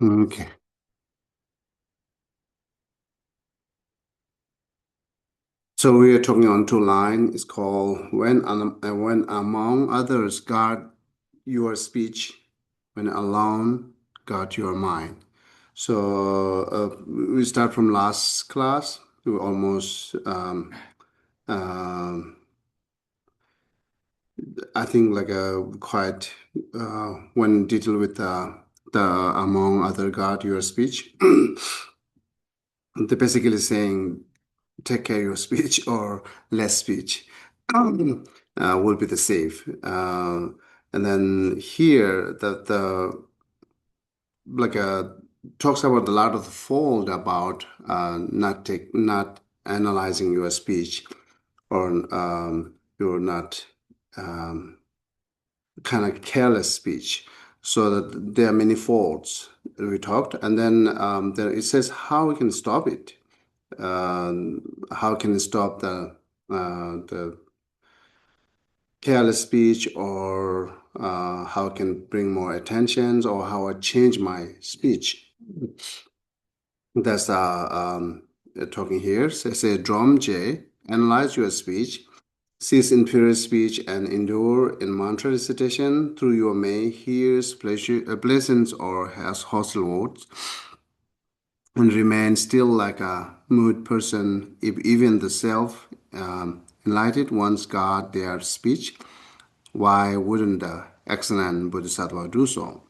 Okay. So we are talking on two line. It's called when among others guard your speech, when alone guard your mind. So we start from last class. We almost um, I think like a quite when detail with the among other guard your speech. They're basically saying take care of your speech or less speech will be the safe. And then here the like talks about a lot of the fault about not analyzing your speech or you're not um, kind of careless speech. So that there are many faults that we talked, and then there it says how we can stop it. How can we stop the careless speech, or how can bring more attentions, or how I change my speech. That's talking here. So say drum J, analyze your speech, cease inferior speech, and endure in mantra recitation through your may hears pleasure, pleasant or has hostile words, and remain still like a mood person. If even the self enlightened ones guard their speech, why wouldn't the excellent Bodhisattva do so?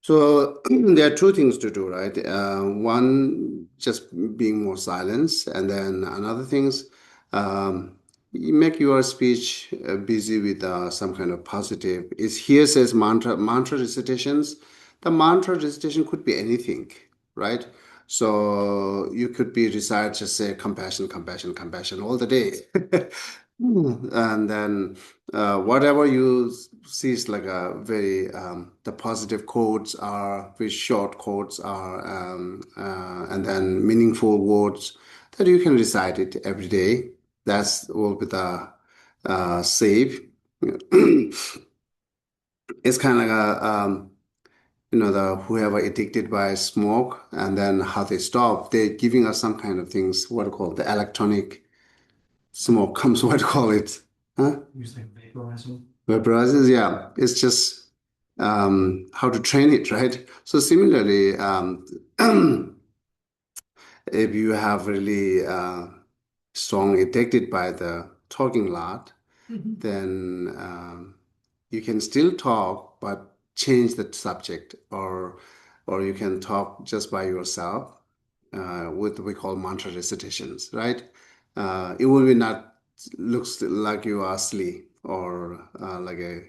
So there are two things to do, right? One, just being more silence, and then another things, you make your speech busy with some kind of positive. Is here says mantra recitations. The mantra recitation could be anything, right? So you could be recite just say compassion, compassion, compassion all the day. And then whatever you see is like a very the positive quotes are very short quotes are and then meaningful words that you can recite it every day. That's will be the save. It's kind of like a the whoever addicted by smoke and then how they stop. They're giving us some kind of things. What do you call it? The electronic smoke comes. What do you call it? Huh? Vaporizers, yeah, it's just how to train it, right? So similarly, if you have really strong addicted by the talking lot, then you can still talk, but change the subject, or you can talk just by yourself with what we call mantra recitations, right? It will be not looks like you are asleep or like a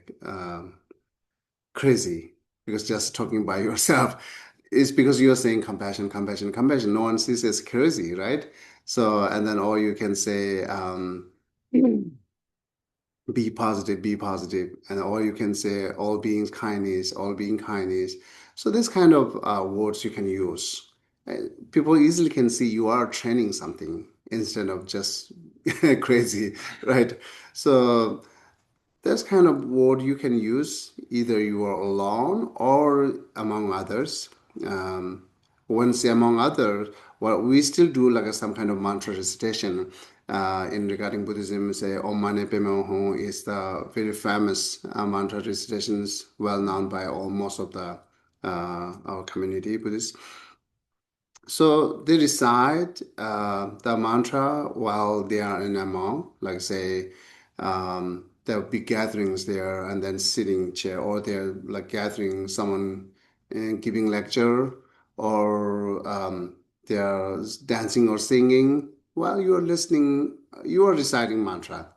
crazy because just talking by yourself is because you're saying compassion, compassion, compassion. No one sees as crazy, right? So, and then all you can say, be positive, and all you can say, all beings kindness, all being kindness. So this kind of words you can use. People easily can see you are training something instead of just crazy, right? So that's kind of word you can use either you are alone or among others. When say among others, well, we still do like some kind of mantra recitation. In regarding Buddhism, say Om Mani Padme Hum is the very famous mantra recitations, well known by almost of the our community Buddhists. So they recite the mantra while they are in a monk, like say there'll be gatherings there and then sitting chair, or they're like gathering someone and giving lecture, or they're dancing or singing while you're listening, you are reciting mantra.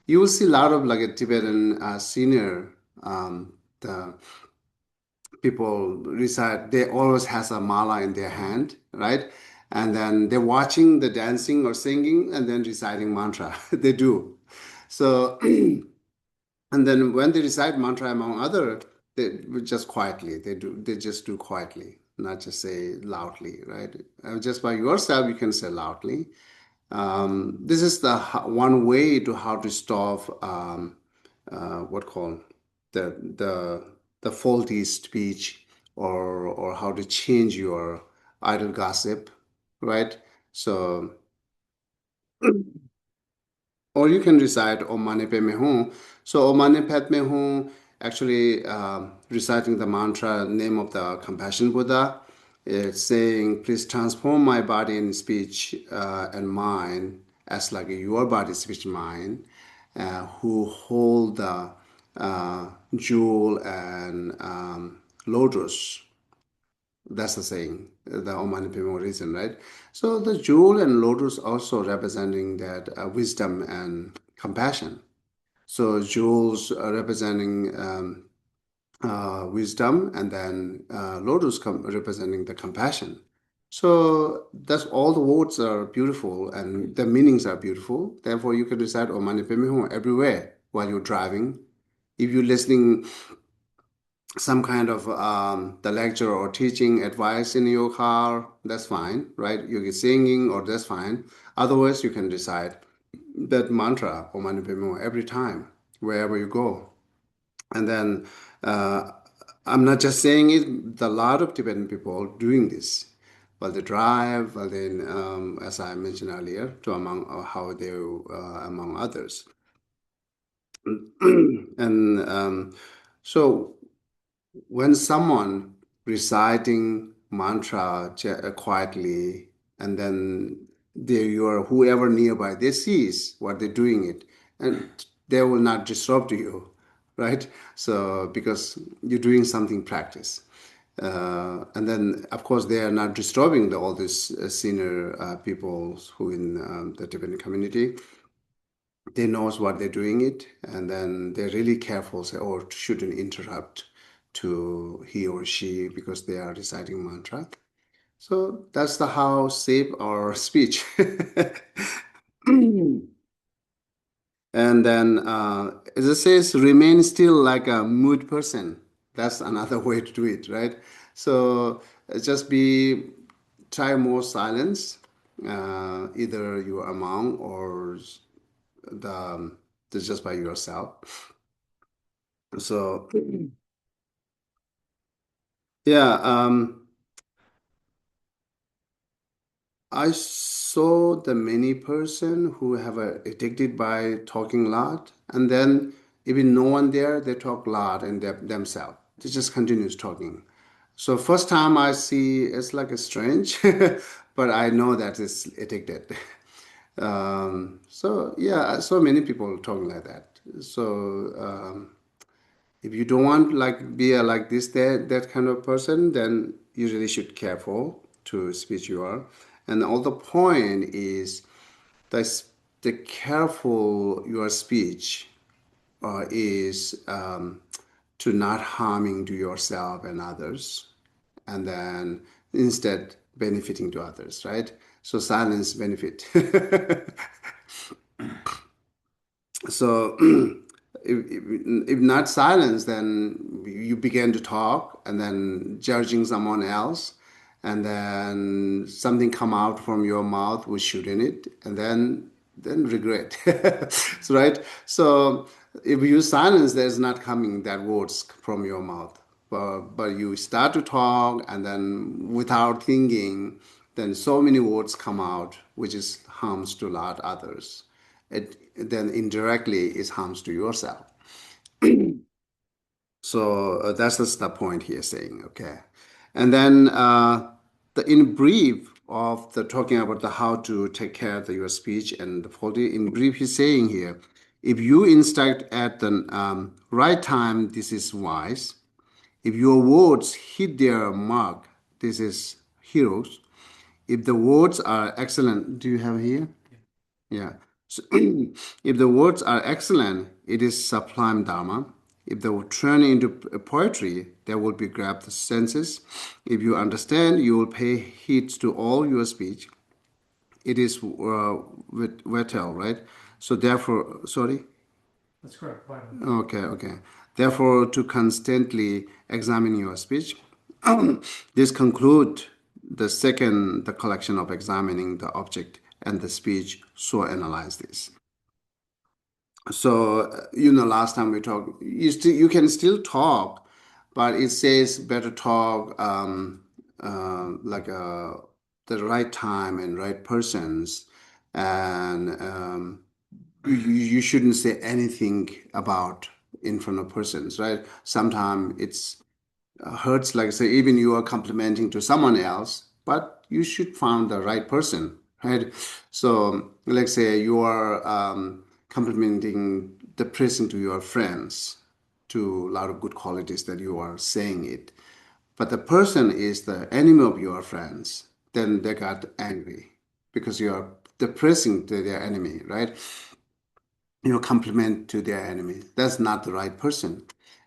You will see a lot of like a Tibetan senior the people recite, they always has a mala in their hand, right? And then they're watching the dancing or singing and then reciting mantra. They do. So, and then when they recite mantra among other, they just quietly, they just do quietly, not just say loudly, right? Just by yourself, you can say loudly. This is the one way to how to stop what called the the faulty speech or how to change your idle gossip, right? So, or you can recite Om Mani Padme Hum. So Om Mani Padme Hum, actually reciting the mantra name of the compassion Buddha. It's saying, please transform my body and speech and mind as like your body, speech, and mind, who hold the jewel and lotus. That's the saying, the Om Mani Padme Hum reason, right? So the jewel and lotus also representing that wisdom and compassion. So jewels are representing wisdom, and then lotus representing the compassion. So that's all the words are beautiful and the meanings are beautiful. Therefore, you can recite Om Mani Padme Hum everywhere while you're driving. If you're listening some kind of the lecture or teaching advice in your car, that's fine, right? You get singing or that's fine. Otherwise, you can recite that mantra or Mani Padme Hum every time, wherever you go. And then I'm not just saying it, a lot of Tibetan people doing this while they drive, while they, as I mentioned earlier, to among how they among others. And so when someone reciting mantra quietly, and then your whoever nearby they sees what they're doing it, and they will not disrupt you, right? So because you're doing something practice, and then of course they are not disturbing all these senior people who in the Tibetan community. They knows what they're doing it, and then they're really careful, say, oh, shouldn't interrupt to he or she because they are reciting mantra. So that's the how shape our speech. And then, as it says, remain still like a mood person. That's another way to do it, right? So just be try more silence, either you are among or the just by yourself. So yeah, I saw the many person who have addicted by talking loud, and then even no one there, they talk loud and themselves. They just continues talking. So first time I see, it's like a strange, but I know that it's addicted. So yeah, so many people talking like that. So if you don't want like be a like this that kind of person, then you really should careful to speech you are. And all the point is the the careful your speech is to not harming to yourself and others, and then instead benefiting to others, right? So silence benefit. So if not silence, then you begin to talk and then judging someone else, and then something come out from your mouth which shouldn't it, and then regret. So, right? So if you silence, there's not coming that words from your mouth. But you start to talk, and then without thinking, then so many words come out, which is harms to a lot others. It then indirectly is harms to yourself. So that's just the point here saying, okay. And then in brief of the talking about the how to take care of your speech and the quality, in brief, he's saying here, if you instruct at the right time, this is wise. If your words hit their mark, this is heroes. If the words are excellent, do you have here? Yeah. So if the words are excellent, it is sublime Dharma. If they will turn into poetry, they will be grab the senses. If you understand, you will pay heed to all your speech. It is vital, right? So therefore, sorry. That's correct. Okay, okay. Therefore, to constantly examine your speech. This conclude the collection of examining the object and the speech. So analyze this. So last time we talked, you can still talk, but it says better talk the right time and right persons, and you shouldn't say anything about in front of persons, right? Sometimes it's hurts, like say even you are complimenting to someone else, but you should find the right person, right? So like say you are complimenting the person to your friends, to a lot of good qualities that you are saying it, but the person is the enemy of your friends, then they got angry because you are depressing to their enemy, right? Compliment to their enemy. That's not the right person.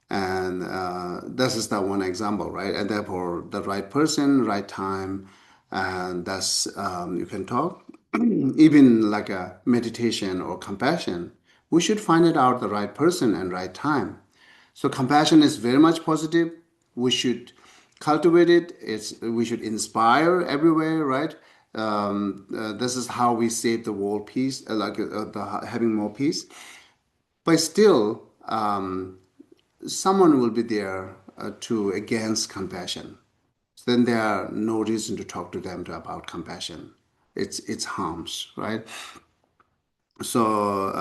And this is the one example, right? And therefore, the right person, right time, and that's you can talk. Even like a meditation or compassion, we should find it out the right person and right time. So compassion is very much positive. We should cultivate it. We should inspire everywhere, right? This is how we save the world peace, having more peace. But still, someone will be there to against compassion. So then there are no reason to talk to them about compassion. It's harms, right? So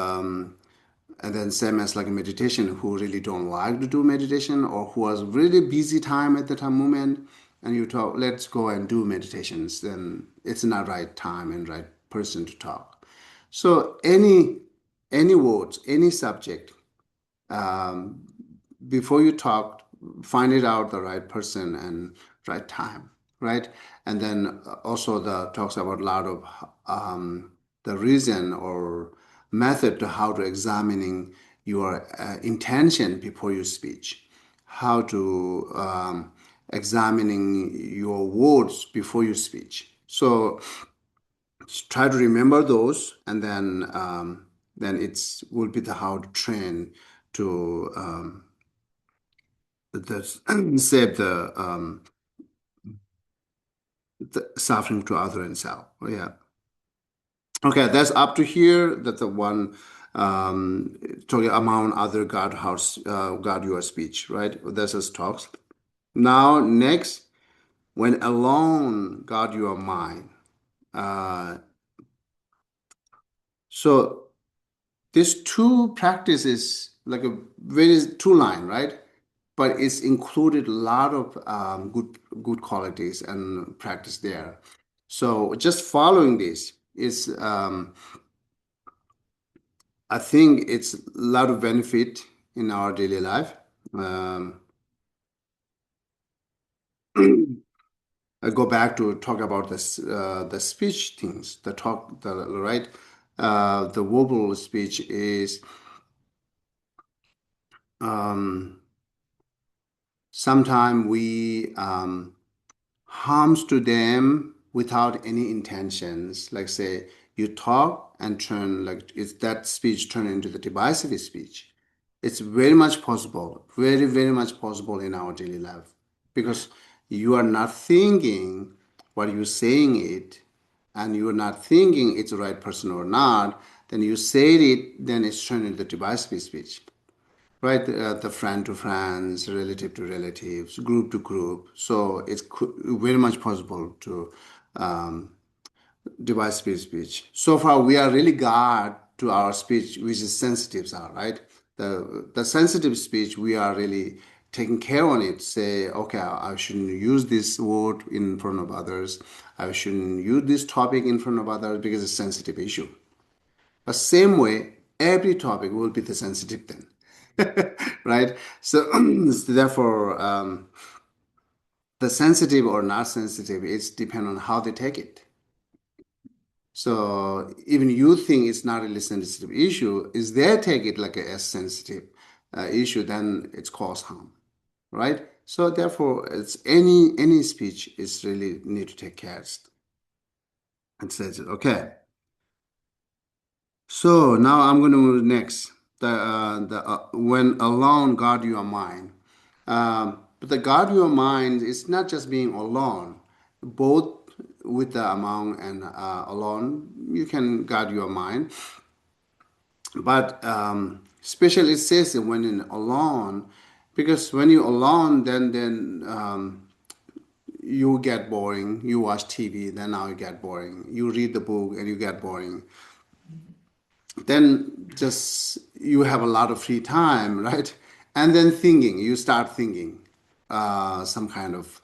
and then same as like meditation, who really don't like to do meditation or who has really busy time at the time moment, and you talk, let's go and do meditations, then it's not right time and right person to talk. So any words, any subject, um, before you talk, find it out the right person and right time, right? And then also the talks about a lot of the reason or method to how to examining your intention before your speech, how to examining your words before your speech. So try to remember those, and then it's will be the how to train to save the suffering to other and self. Yeah. Okay, that's up to here. That's the one talking among other God house, God your speech, right? This is talks. Now next, when alone God your mind. Uh, so these two practices like a very two line, right? But it's included a lot of good qualities and practice there. So just following this is, I think it's a lot of benefit in our daily life. Um, I go back to talk about this the speech things, the talk, the right, the verbal speech is um, sometimes we harms to them without any intentions. Like say you talk and turn like is that speech turn into the divisive speech. It's very much possible, very, very much possible in our daily life because you are not thinking what you're saying it, and you're not thinking it's the right person or not, then you say it, then it's turned into the divisive speech. Right, the friend to friends, relative to relatives, group to group. So it's very much possible to devise speech. So far, we are really guard to our speech, which is sensitives are, right? The sensitive speech, we are really taking care on it. Say, okay, I shouldn't use this word in front of others. I shouldn't use this topic in front of others because it's a sensitive issue. But same way, every topic will be the sensitive then. Right? So therefore, the sensitive or not sensitive, it's depend on how they take it. So even you think it's not really sensitive issue, is they take it like a sensitive issue, then it's cause harm, right? So therefore, it's any speech is really need to take care. And says okay. So now I'm going to move next. The when alone, guard your mind. But the guard your mind is not just being alone. Both with the among and alone, you can guard your mind. But especially it says that when in alone, Because when you're alone, then you get boring. You watch TV, then now you get boring. You read the book and you get boring. Then just you have a lot of free time, right? And then thinking, you start thinking some kind of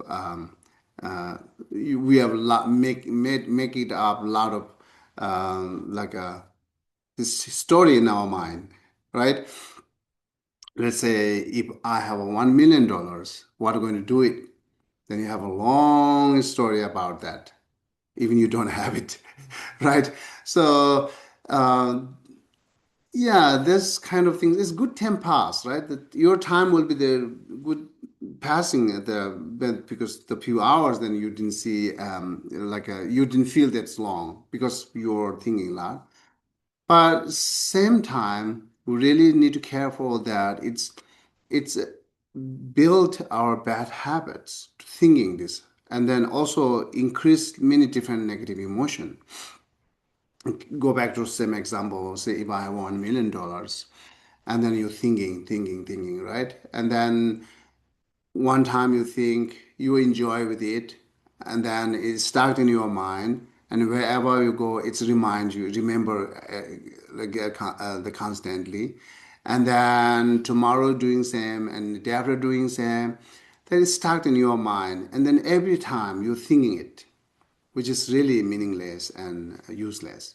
we have a lot make it up a lot of like a this story in our mind, right? Let's say if I have $1 million, what am I going to do it? Then you have a long story about that, even you don't have it, right? So uh, yeah, this kind of thing is good time pass, right? That your time will be the good passing at the because the few hours then you didn't see you didn't feel that's long because you're thinking a lot. But same time, we really need to careful that it's built our bad habits thinking this and then also increase many different negative emotion. Go back to the same example, say if I have $1 million and then you're thinking, right? And then one time you think you enjoy with it and then it's stuck in your mind and wherever you go it's remind you remember the constantly and then tomorrow doing same and the day after doing same then it's stuck in your mind and then every time you're thinking it which is really meaningless and useless.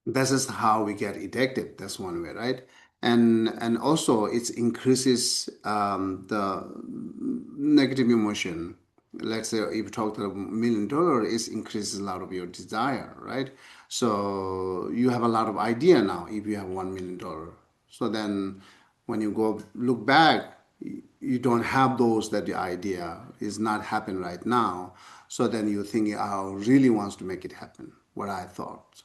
This is how we get addicted. That's one way, right? And also it increases the negative emotion. Let's say if you talk to $1 million, it increases a lot of your desire, right? So you have a lot of idea now if you have $1 million. So then when you go look back, you don't have those that the idea is not happen right now. So then you're thinking, I really wants to make it happen, what I thought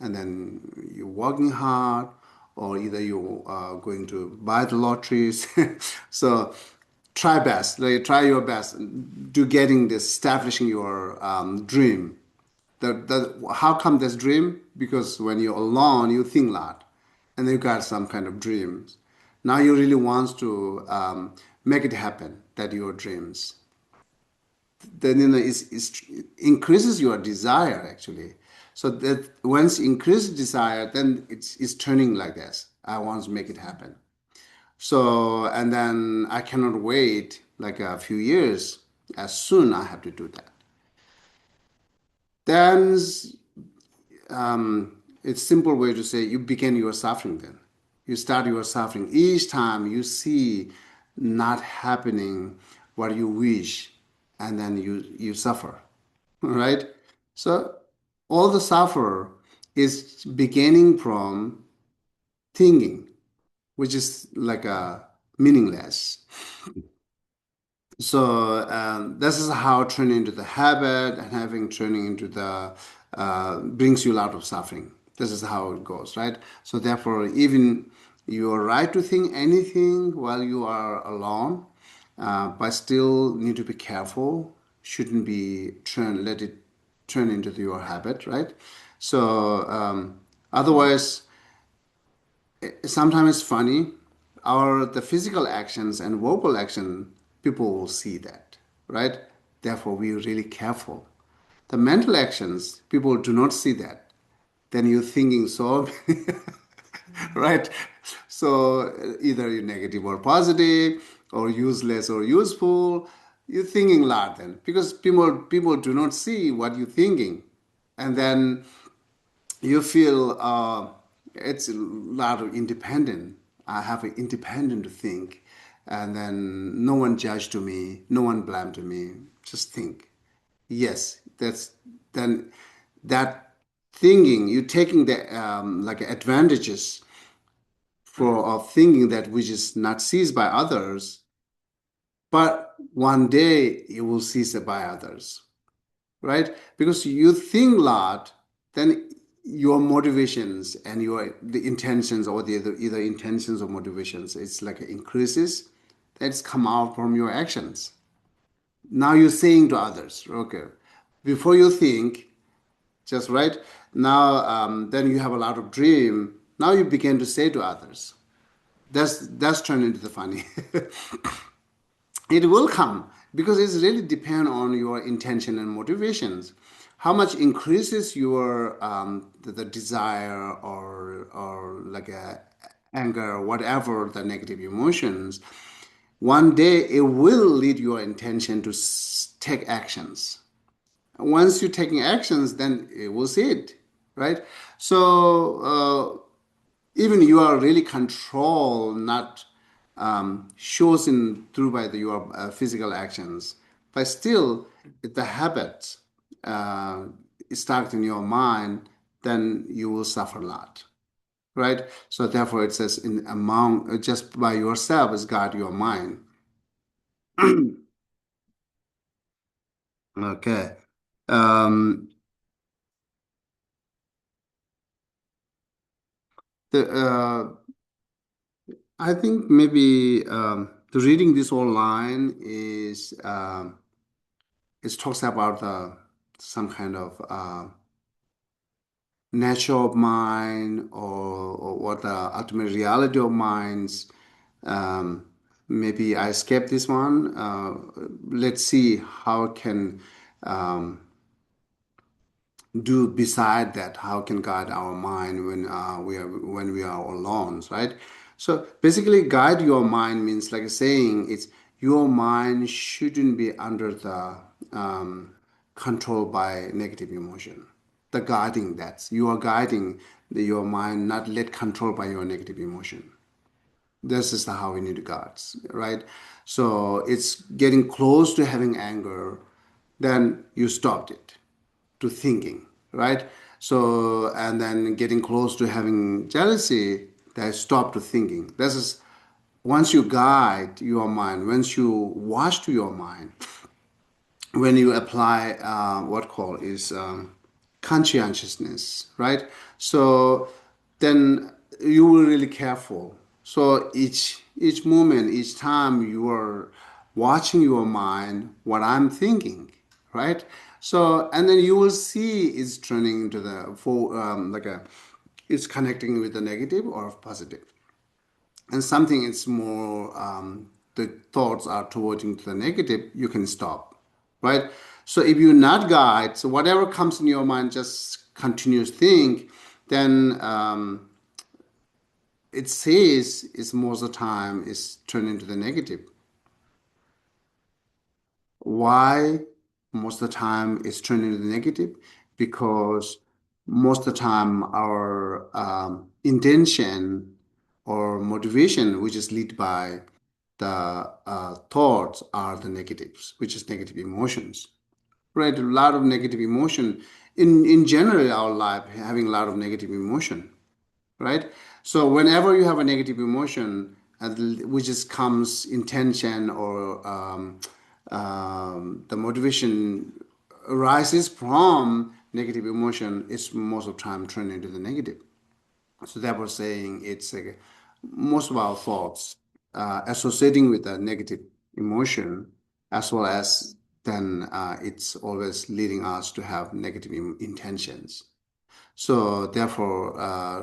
and then you're working hard or either you are going to buy the lotteries. So try best, like try your best to getting this, establishing your dream. How come this dream? Because when you're alone, you think a lot and you got some kind of dreams. Now you really want to make it happen, that your dreams then it increases your desire actually. So that once increase desire, then it's turning like this. I want to make it happen. So and then I cannot wait like a few years. As soon I have to do that. Then it's simple way to say you begin your suffering then. You start your suffering. Each time you see not happening what you wish, and then you suffer. Right? So all the suffer is beginning from thinking, which is like a meaningless. So this is how turning into the habit and having turning into the brings you a lot of suffering. This is how it goes, right? So therefore, even you are right to think anything while you are alone, but still need to be careful. Shouldn't be let it turn into your habit, right? So otherwise sometimes it's funny. Our the physical actions and verbal action, people will see that, right? Therefore, we're really careful. The mental actions, people do not see that. Then you're thinking so, right? So either you're negative or positive, or useless or useful. You're thinking a lot then, because people do not see what you're thinking, and then you feel it's a lot of independent. I have an independent to think, and then no one judge to me, no one blame to me. Just think. Yes, that's then that thinking you taking the like advantages for of thinking that which is not seized by others, but one day it will seize by others, right? Because you think a lot, then your motivations and your the intentions or the either intentions or motivations, it's like increases. That's come out from your actions. Now you're saying to others, okay, before you think, just right now, then you have a lot of dream. Now you begin to say to others. That's turned into the funny. It will come because it's really depend on your intention and motivations. How much increases your the desire or like a anger, whatever the negative emotions. One day it will lead your intention to take actions. Once you're taking actions, then it will see it, right? So even you are really controlled, not shows in through by your physical actions, but still the habit uh, is stuck in your mind, then you will suffer a lot, right? So therefore, it says in among just by yourself is guard your mind. Okay. Um, the I think maybe the reading this online is talks about some kind of nature of mind or what the ultimate reality of minds. Um, Maybe I skip this one. Let's see how can um, do beside that. How can guide our mind when we are alone, right? So basically, guide your mind means like saying it's your mind shouldn't be under the control by negative emotion. The guiding that you are guiding your mind, not let control by your negative emotion. This is how we need to guard, right? So it's getting close to having anger, then you stopped it to thinking, right? So, and then getting close to having jealousy, they stop to thinking. This is once you guide your mind, once you wash to your mind, when you apply what call is conscientiousness, right? So then you will really careful. So each moment, each time you are watching your mind, what I'm thinking, right? So and then you will see it's turning into the full like a it's connecting with the negative or positive and something it's more the thoughts are towards into the negative, you can stop, right? So if you not guide, so whatever comes in your mind, just continuous think, then it says is most of the time is turned into the negative. Why most of the time it's turned into the negative? Because most of the time our intention or motivation, which is led by the thoughts, are the negatives, which is negative emotions. Right? A lot of negative emotion in general, our life having a lot of negative emotion, right? So whenever you have a negative emotion, which is comes intention or the motivation arises from negative emotion, it's most of the time turned into the negative. So that was saying it's most of our thoughts associating with a negative emotion, as well as then it's always leading us to have negative intentions. So therefore,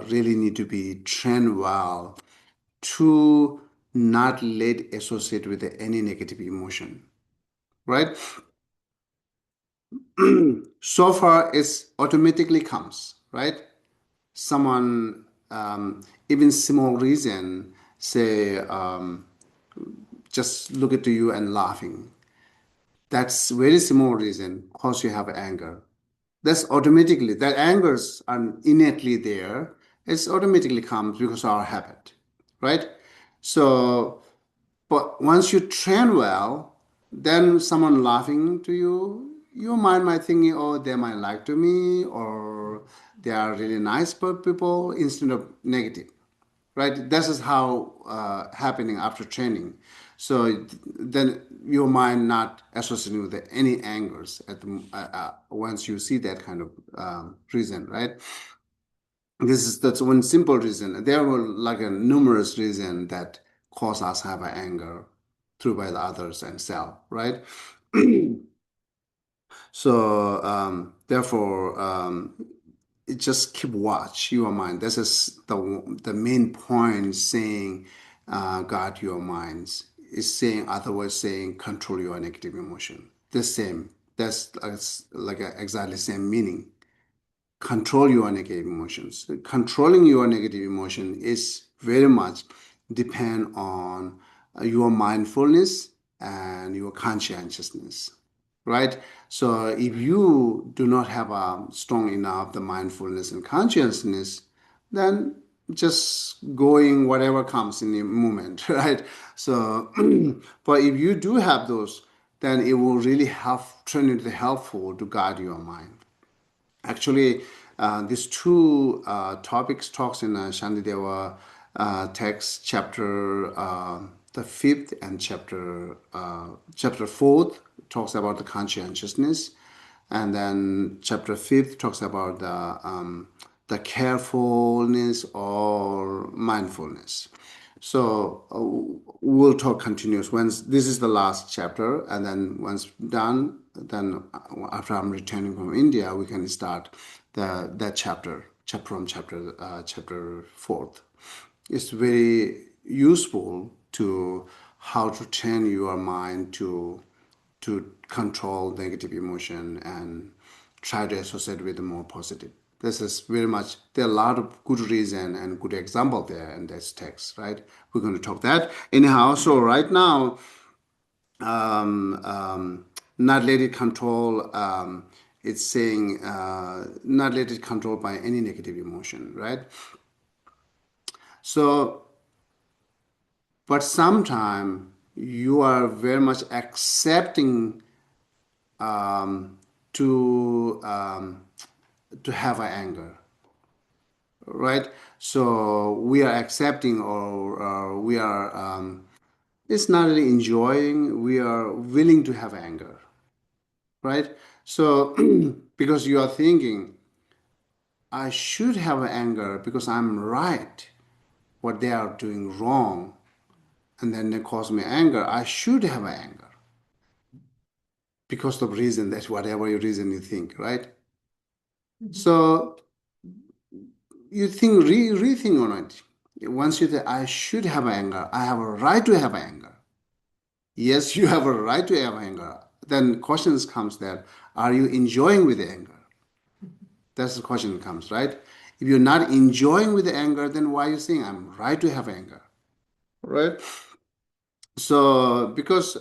really need to be trained well to not let associate with any negative emotion, right? So far, it's automatically comes, right? Someone, even small reason, say, just look at you and laughing. That's very small reason cause you have anger. That's automatically, that angers are innately there. It's automatically comes because of our habit, right? So, but once you train well, then someone laughing to you, your mind might think, oh, they might like to me, or they are really nice people instead of negative, right? This is how happening after training. So then your mind not associating with any angers at once you see that kind of reason, right? That's one simple reason. There were like a numerous reason that cause us have a anger through by the others and self, right? So therefore, it just keep watch your mind. This is the main point saying guard your minds. It's saying, otherwise saying, control your negative emotion. The same. That's like exactly same meaning. Control your negative emotions. Controlling your negative emotion is very much depend on your mindfulness and your conscientiousness, right? So if you do not have a strong enough the mindfulness and consciousness, then just going whatever comes in the moment, right? So, but if you do have those, then it will really help turn into helpful to guide your mind. Actually, these two topics talks in Shantideva text chapter the fifth and chapter fourth talks about the conscientiousness, and then chapter fifth talks about the carefulness or mindfulness. So we'll talk continuous. Once this is the last chapter, and then once done, then after I'm returning from India, we can start that chapter from chapter fourth. It's very useful to how to train your mind to control negative emotion and try to associate with the more positive. This is very much, there are a lot of good reason and good example there in this text, right? We're going to talk that. Anyhow, so right now, not let it control, it's saying not let it control by any negative emotion, right? So, but sometime you are very much accepting to to have an anger, right? So we are accepting or we are it's not really enjoying. We are willing to have anger, right? So because you are thinking, I should have anger because I'm right. What they are doing wrong, and then they cause me anger. I should have anger because of reason that whatever your reason you think, right? So you think rethink on it. Once you say, I should have anger, I have a right to have anger. Yes, you have a right to have anger. Then questions comes there. Are you enjoying with the anger? That's the question comes, right? If you're not enjoying with the anger, then why are you saying I'm right to have anger? Right? So because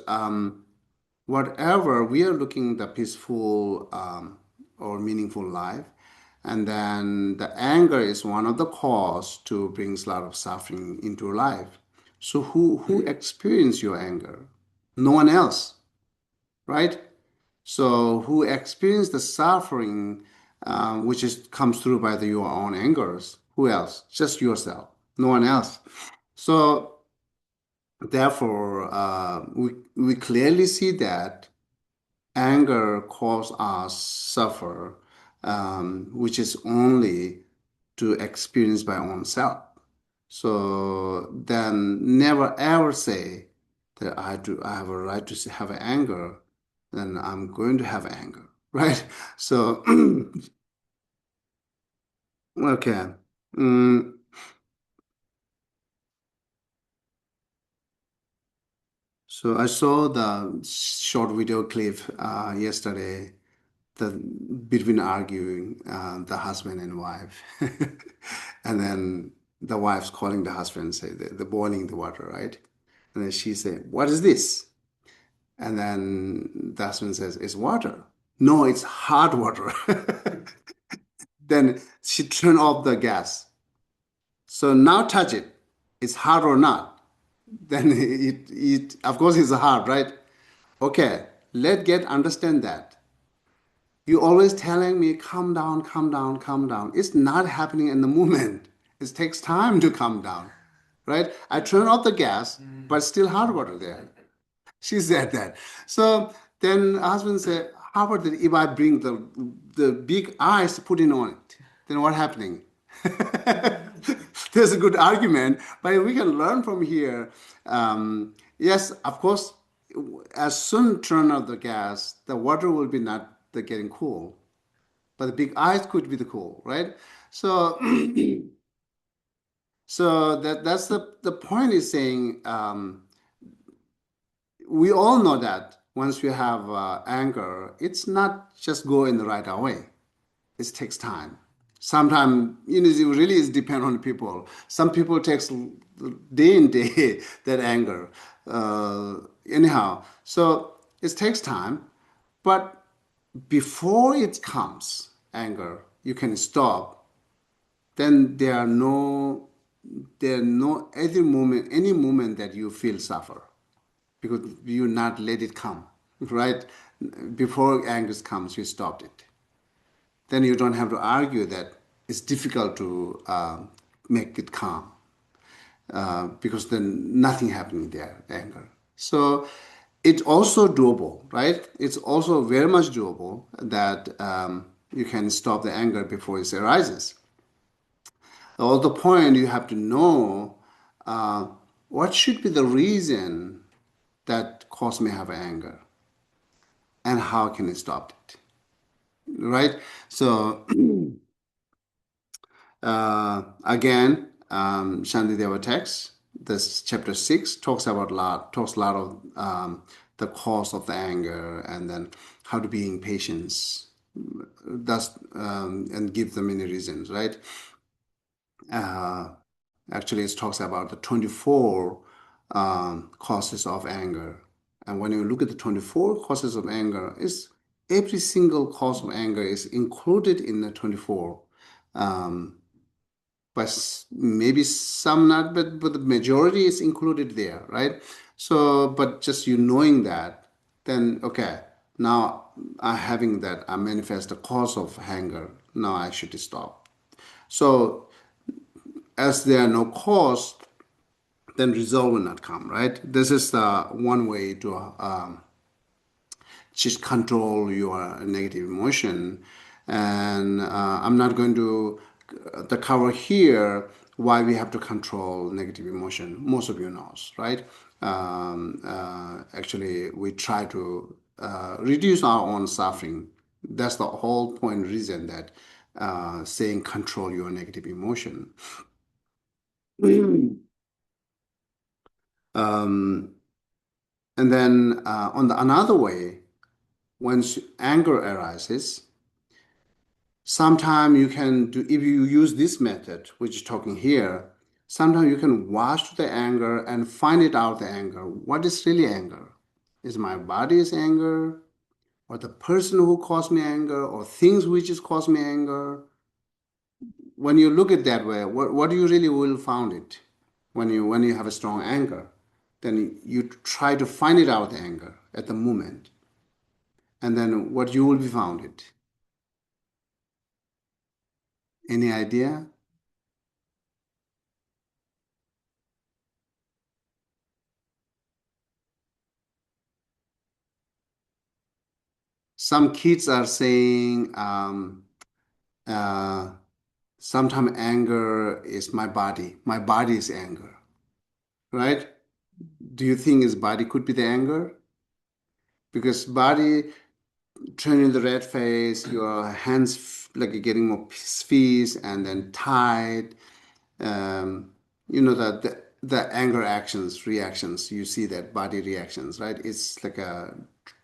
whatever we are looking the peaceful or meaningful life, and then the anger is one of the cause to brings a lot of suffering into life. So who experience your anger? No one else, right? So who experience the suffering, which is comes through by your own angers? Who else? Just yourself. No one else. So therefore, we clearly see that anger cause us suffer, which is only to experience by own self. So then never ever say that I have a right to have anger, then I'm going to have anger, right? So okay. Mm, so I saw the short video clip yesterday the between arguing the husband and wife, and then the wife's calling the husband and say the boiling the water, right? And then she said, "What is this?" And then the husband says, "It's water." No, it's hot water. Then she turned off the gas. So now touch it. It's hot or not? Then it of course it's hard, right? Okay, let get understand that. You always telling me, calm down, calm down, calm down. It's not happening in the moment. It takes time to calm down, right? I turn off the gas, but still hot water there. She said that. So then husband said, how about that if I bring the big ice putting on it? Then what happening? There's a good argument, but we can learn from here. Yes, of course, as soon turn off the gas, the water will be not the getting cool, but the big ice could be the cool, right? So So that's the point is saying we all know that once we have anger, it's not just go in the right away. It takes time. Sometimes, it really is depend on people. Some people takes day in day that anger. Uh, Anyhow, so it takes time, but before it comes, anger, you can stop. Then there are no any moment that you feel suffer because you not let it come, right? Before anger comes, you stopped it. Then you don't have to argue that it's difficult to make it calm because then nothing happening there, anger. So it's also doable, right? It's also very much doable that you can stop the anger before it arises. All the point you have to know uh, what should be the reason that cause me have anger and how can I stop it, right? So again, Shantideva text, this chapter 6 talks a lot of the cause of the anger and then how to be in patience. That's and give them many reasons, right? Uh, Actually, it talks about the 24 causes of anger. And when you look at the 24 causes of anger, is every single cause of anger is included in the 24. Um, but maybe some not, but the majority is included there, right? So, but just you knowing that, then okay, now I having that I manifest the cause of anger. Now I should stop. So, as there are no cause, then result will not come, right? This is the one way to just control your negative emotion. And I'm not going to the cover here why we have to control negative emotion. Most of you knows, right? Actually, we try to reduce our own suffering. That's the whole point reason that saying control your negative emotion. Um, and then on the another way, once anger arises, sometimes you can do, if you use this method, which is talking here, sometimes you can watch the anger and find it out the anger. What is really anger? Is my body's anger, or the person who caused me anger, or things which has caused me anger? When you look at that way, what do you really will found it? When you have a strong anger, then you try to find it out the anger at the moment, and then what you will be found it. Any idea? Some kids are saying, uh, sometimes anger is my body. My body is anger, right? Do you think his body could be the anger? Because body turning the red face, your hands like getting more squeezed and then tied. Um, that the anger actions, reactions, you see that body reactions, right? It's like a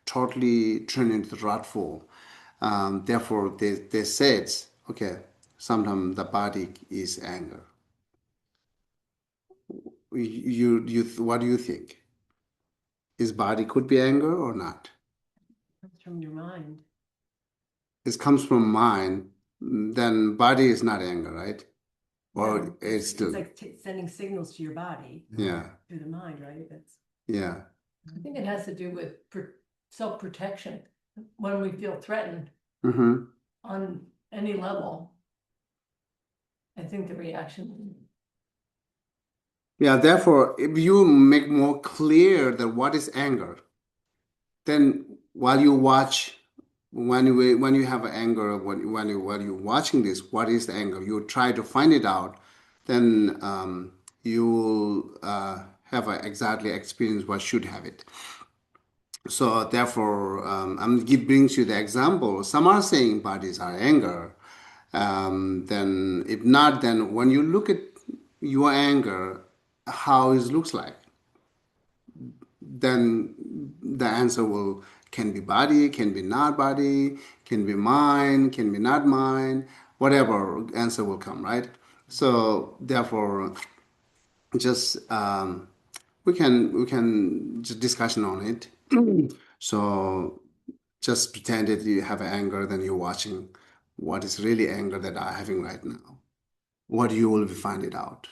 totally turned into wrathful. Therefore, they said, okay, sometimes the body is anger. What do you think? His body could be anger or not? Comes from your mind. It comes from mind, then body is not anger, right? Or No, it's it's still, like sending signals to your body yeah, through the mind, right? That's. yeah. I think it has to do with self-protection. When we feel threatened Hmm. on any level, I think the reaction. Yeah, therefore, if you make more clear that what is anger, then while you watch, when you have anger, while you're watching this, what is the anger? You try to find it out, then you will have a exactly experience what should have it. So therefore, I'm give brings you the example. Some are saying bodies are anger. Then if not, then when you look at your anger, how it looks like, then the answer will can be body, can be not body, can be mine, can be not mine, whatever answer will come, right? So therefore, just we can just discussion on it. So just pretend that you have anger, then you're watching what is really anger that I'm having right now. What you will find it out.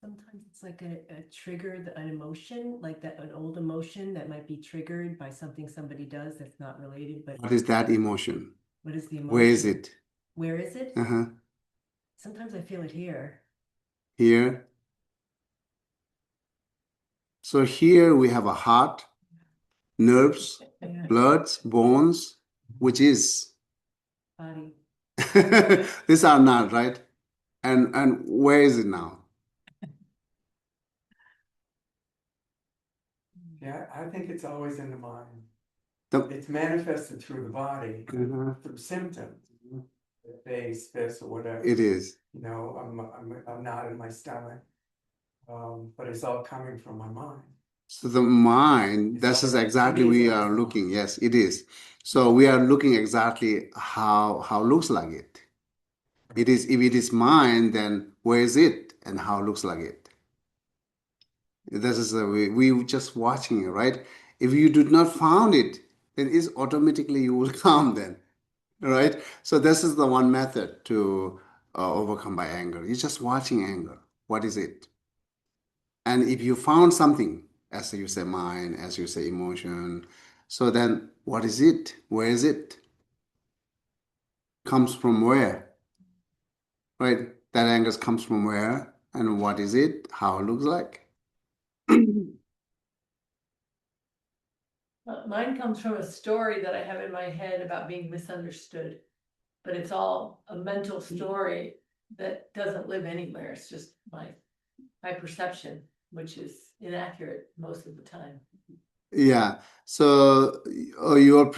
Sometimes it's like a trigger, an emotion, like that, an old emotion that might be triggered by something somebody does that's not related, but What is that emotion? what is the Where is emotion? it? Where is it? Uh-huh. Sometimes I feel it here. Here. So here we have a heart, nerves, Yeah, blood, bones, which is body. these are not right. And where is it now? Yeah, I think it's always in the mind. The- It's manifested through the body, Uh-huh. through symptoms, the face, this, or whatever. It is. You know, I'm not in my stomach, but it's all coming from my mind. So the mind, It's this is all- exactly it is we always are the looking. mind. Yes, it is. So we are looking exactly how looks like it. It is if it is mind, then where is it and how it looks like it? This is we just watching it, right? If you did not found it, then it's automatically you will come then, right? So this is the one method to overcome by anger. You're just watching anger. What is it? And if you found something, as you say mind, as you say emotion, so then what is it? Where is it? Comes from where? Right? That anger comes from where? And what is it? How it looks like? Mine comes from a story that I have in my head about being misunderstood. But it's all a mental story that doesn't live anywhere. It's just my perception, which is inaccurate most of the time. Yeah. So, or you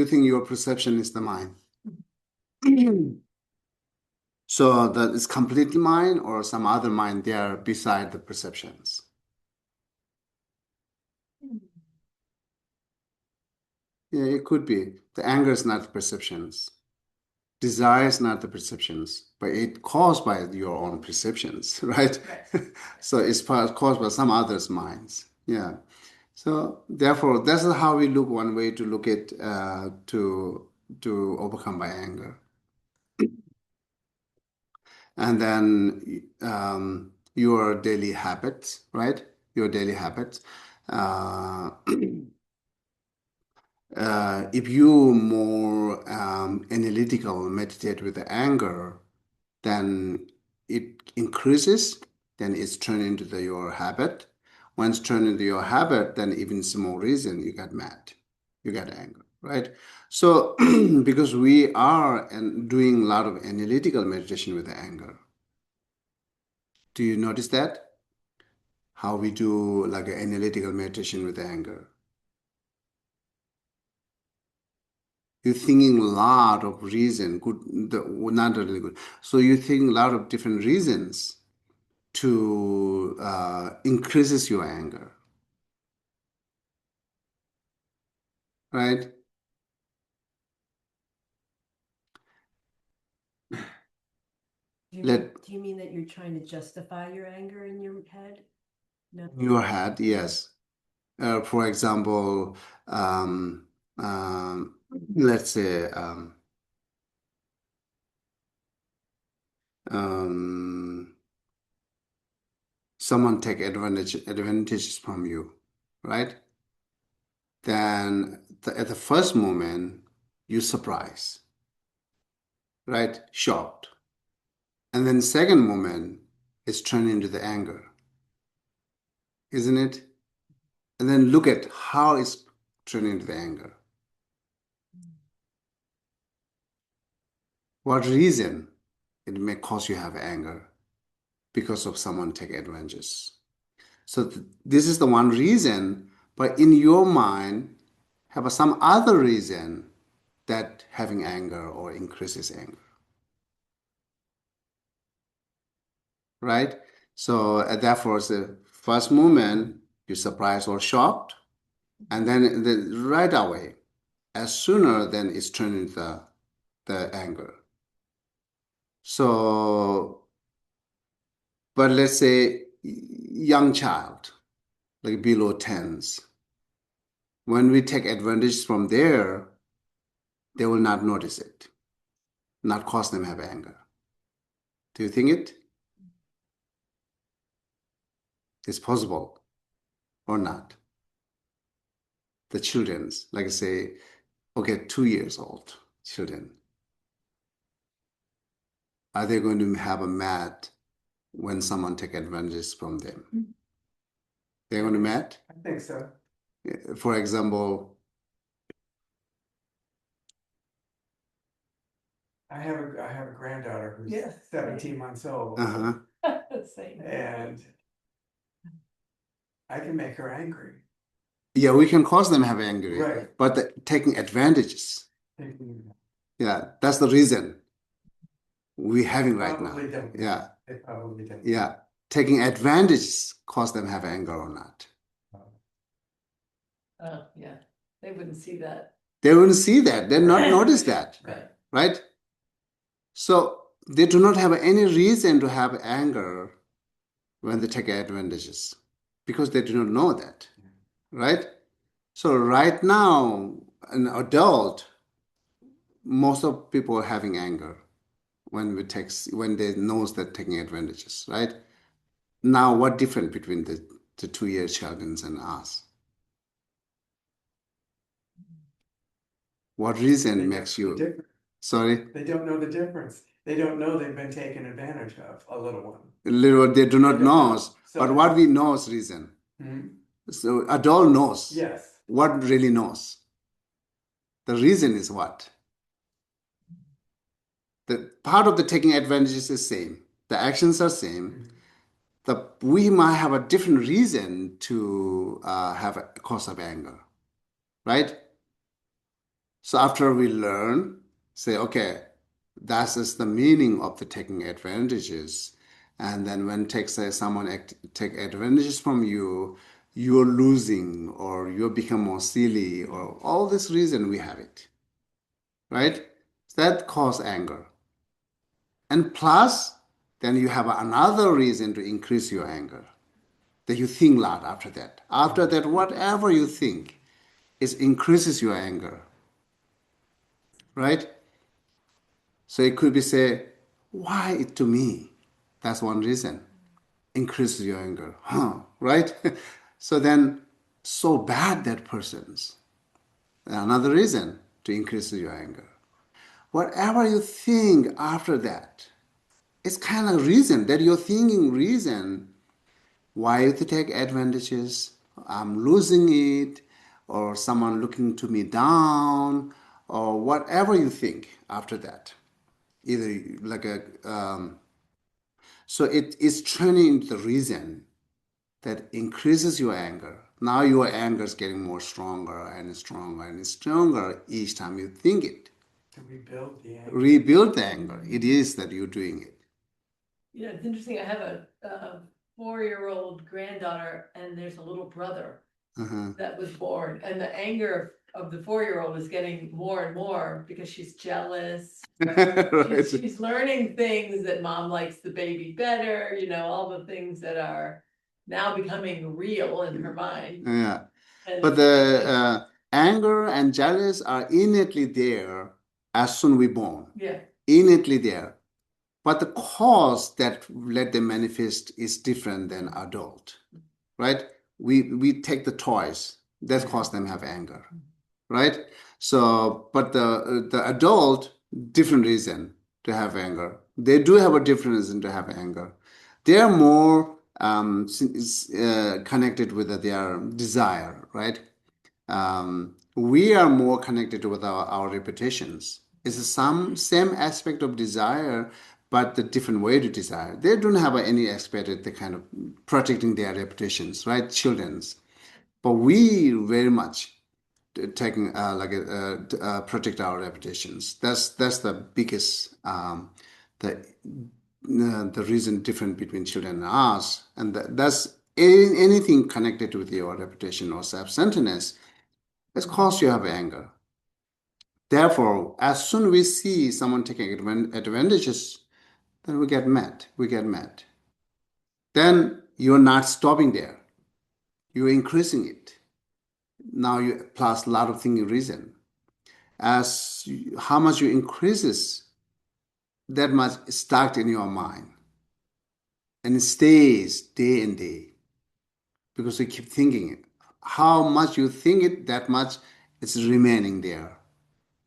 think your perception is the mind. So that is completely mind or some other mind there beside the perceptions. Yeah, it could be. The anger is not the perceptions. Desire is not the perceptions, but it caused by your own perceptions, right? Right. So it's caused by some others' minds. Yeah. So therefore, that's how we look. One way to look at to overcome by anger, and then your daily habits, right? Your daily habits. Uh, if you more analytical meditate with the anger, then it increases, then it's turned into your habit. Once turned into your habit, then even small reason you get mad, you get angry, right? So because we are doing a lot of analytical meditation with the anger. Do you notice that? How we do like an analytical meditation with anger. You're thinking a lot of reason, good, not really good. So you think a lot of different reasons to increases your anger, right? Let Do you mean that you're trying to justify your anger in your head? No. your head, yes. For example, let's say um, someone take advantages from you, right? Then at the first moment you surprise, right? Shocked, and then second moment it's turned into the anger, isn't it? And then look at how it's turned into the anger. What reason it may cause you have anger because of someone take advantages. So this is the one reason, but in your mind have some other reason that having anger or increases anger. right? So therefore, the first moment you're surprised or shocked, and then right away, as sooner then it's turned into the anger. So, but let's say young child, like below tens, when we take advantage from there, they will not notice it, not cause them have anger. Do you think it is possible or not? The children's, like I say, okay, 2 years old children, are they going to have a mad when someone take advantage from them? They're going to mad? I think so. For example, I have a granddaughter who's Yeah. 17 months old, uh-huh. Same. and I can make her angry. Yeah, we can cause them have angry, Right. but taking advantages, Thinking yeah, that's the reason we're having right now. probably don't. Yeah, They probably don't. yeah, taking advantages cause them have anger or not. Yeah, they wouldn't see that. They wouldn't see that. They not notice that, Right. right? So they do not have any reason to have anger when they take advantages because they do not know that, right? So right now, an adult, most of people are having anger when they knows that taking advantages, right? Now, what difference between the 2 year children and us? What reason They makes don't know the you difference. sorry? They don't know the difference. They don't know they've been taken advantage of, a little one. Little they do not They don't know. know, So- but what we know is reason. Hmm? So adult knows. Yes. What really knows? The reason is what? The part of the taking advantages is same. The actions are same. We might have a different reason to have a cause of anger, right? So after we learn, say, okay, that is the meaning of the taking advantages. And then when say someone take advantages from you, you're losing or you become more silly or all this reason we have it, right? That cause anger. And plus, then you have another reason to increase your anger. That you think a lot after that. After that, whatever you think, it increases your anger, right? So it could be say, why it to me? That's one reason. Increases your anger, huh? Right? So then, so bad that person's. Another reason to increase your anger. Whatever you think after that, it's kind of reason that you're thinking reason why you take advantages. I'm losing it, or someone looking to me down, or whatever you think after that. Either like a so it is turning into the reason that increases your anger. Now your anger is getting more stronger and stronger and stronger each time you think it. To rebuild the anger. Rebuild the anger. It is that you're doing it. Yeah, it's interesting. I have a 4-year-old granddaughter and there's a little brother Uh-huh. that was born, and the anger of the 4-year-old is getting more and more because she's jealous. Right. She's learning things that mom likes the baby better, all the things that are now becoming real in her mind. Yeah. And But the anger and jealous are innately there as soon we born. yeah, Innately there. But the cause that let them manifest is different than adult. Right? We take the toys that cause them have anger. Right? So, but the adult, different reason to have anger. They do have a different reason to have anger. They are more connected with their desire, right? We are more connected with our reputations. It's the same aspect of desire, but the different way to desire. They don't have any aspect of the kind of protecting their reputations, right? Children's. But we very much taking protect our reputations. That's the biggest the the reason different between children and us, and that's anything connected with your reputation or self-centeredness, it's cause you have anger. Therefore, as soon we see someone taking advantages, then we get mad. We get mad. Then you're not stopping there. You're increasing it. Now you plus a lot of things reason. How much you increases, that much stuck in your mind. And it stays day and day because you keep thinking it. How much you think it, that much it's remaining there.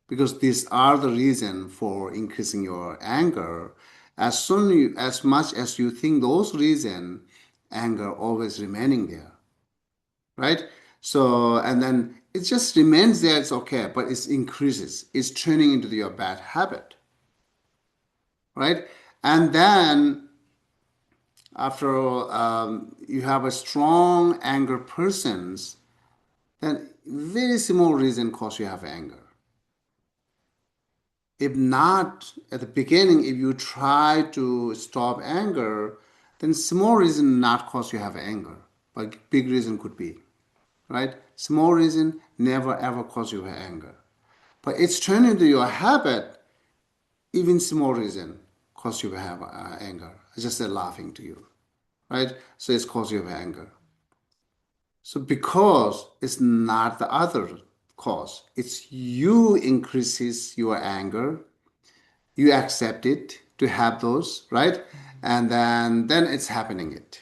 Because these are the reason for increasing your anger. As much as you think those reason, anger always remaining there, right? So, and then it just remains there, it's okay, but it increases. It's turning into your bad habit, right? And then after you have a strong anger persons, then very small reason cause you have anger. If not, at the beginning, if you try to stop anger, then small reason not cause you have anger, but big reason could be, right? Small reason never ever cause you anger. But it's turned into your habit, even small reason cause you have anger. I just said laughing to you, right? So it's cause you have anger. So because it's not the other cause, it's you increases your anger, you accept it to have those, right? And then it's happening it.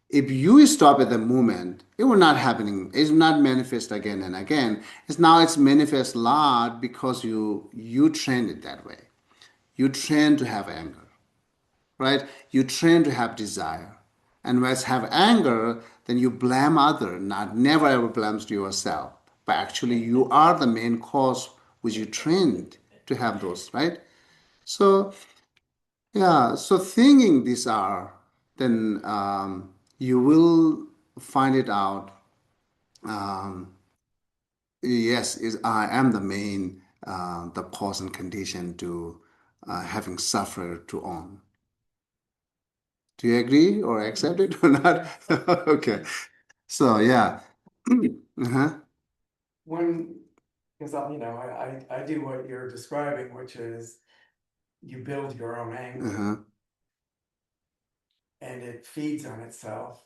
If you stop at the moment, it will not happening. It's not manifest again and again. It's manifest a lot because you trained it that way. You train to have anger, right? You train to have desire. And when you have anger, then you blame other, not never ever blames yourself. But actually you are the main cause which you trained to have those, right? So yeah, so thinking these are, then you will find it out. Um, yes, I am the main, the cause and condition to having suffered to own. Do you agree or accept it or not? Okay. So yeah. Uh-huh. When, because I do what you're describing, which is you build your own anger Uh-huh. and it feeds on itself.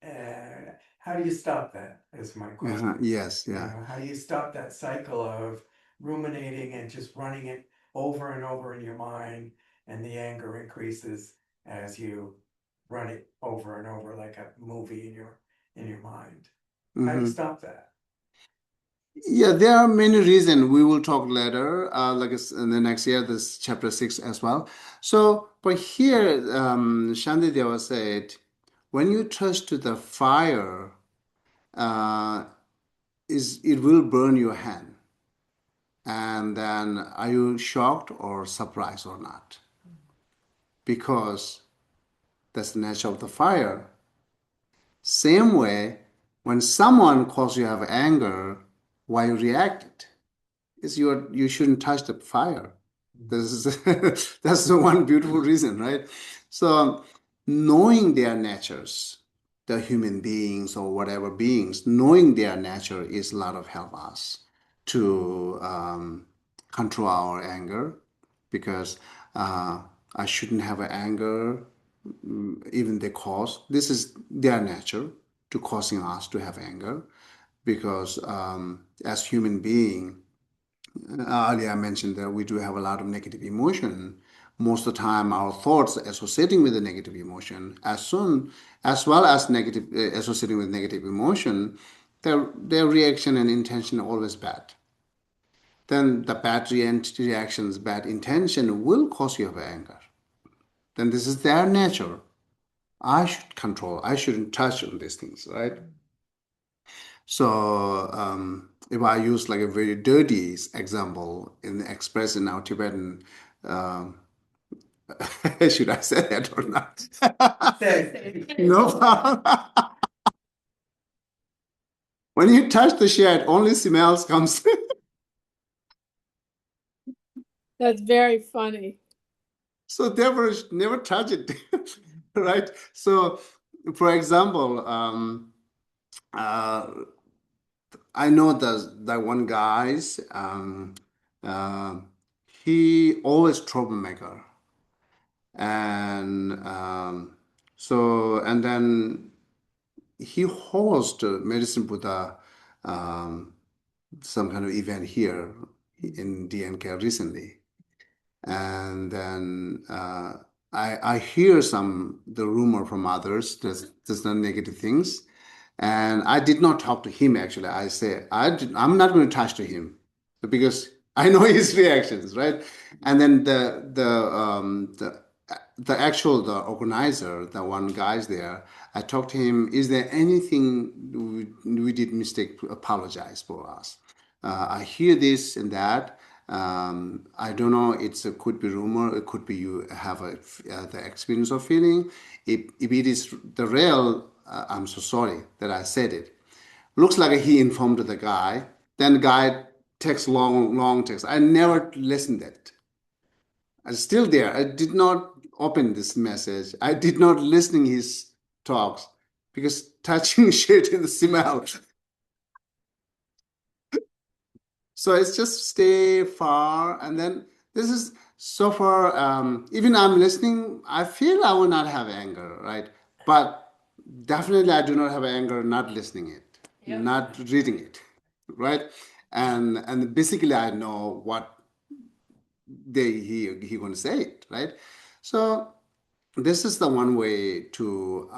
And how do you stop that? Is my Uh-huh. question. Yes, You yeah. know, how do you stop that cycle of ruminating and just running it over and over in your mind, and the anger increases as you run it over and over like a movie in your mind? How do you Mm-hmm. stop that? Yeah, there are many reasons. We will talk later, in the next year, this chapter 6 as well. So, but here, Shantideva said, when you touch to the fire, uh, it will burn your hand. And then are you shocked or surprised or not? Because that's the nature of the fire. Same way, when someone causes you have anger, why you reacted? Is you shouldn't touch the fire. This is that's the one beautiful reason, right? So knowing their natures, the human beings or whatever beings, knowing their nature is a lot of help us to control our anger because I shouldn't have an anger, even the cause. This is their nature to causing us to have anger because as human being earlier I mentioned that we do have a lot of negative emotion. Most of the time, our thoughts associating with the negative emotion, as well as negative associating with negative emotion, their reaction and intention are always bad. Then the bad reactions, bad intention will cause you have anger. Then this is their nature. I should control. I shouldn't touch on these things, right? So if I use like a very dirty example in express in our Tibetan, um, should I say that or not? Say, No problem. When you touch the shed, only smells comes. That's very funny. So therefore, never touch it, right? So, for example, uh, I know that one guy's uh, he always troublemaker, and and then he host Medicine Buddha um, some kind of event here in DNK recently, and then I hear some the rumor from others there's no negative things, and I did not talk to him actually. I say I'm not going to touch to him because I know his reactions, right? And then the actual the organizer, the one guy's there. I talked to him. Is there anything we did mistake? Apologize for us. I hear this and that. I don't know. It could be rumor. It could be you have the experience of feeling. If it is the real, I'm so sorry that I said it. Looks like he informed the guy. Then the guy takes long text. I never listened it. I'm still there. I did not open this message. I did not listening his talks because touching shit in the smell. So it's just stay far, and then this is so far. Even I'm listening, I feel I will not have anger, right? But definitely, I do not have anger not listening it, Yep. not reading it, right? And basically, I know what he going to say it, right? So this is the one way to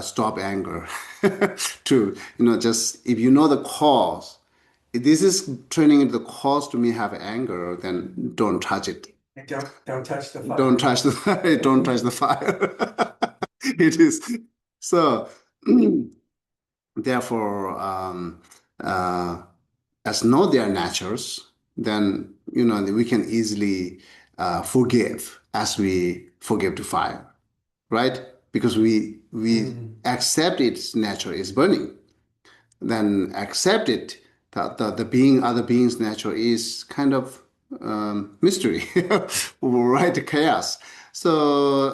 stop anger. To just if you know the cause, if this is turning into the cause to me have anger, then don't touch it. And don't touch the fire. Don't touch the don't touch the fire. It is so. Therefore, uh, as know their natures, then we can easily forgive as we forgive the fire, right? Because we accept its nature is burning, then accept it that the being other beings nature is kind of mystery, right? Chaos. So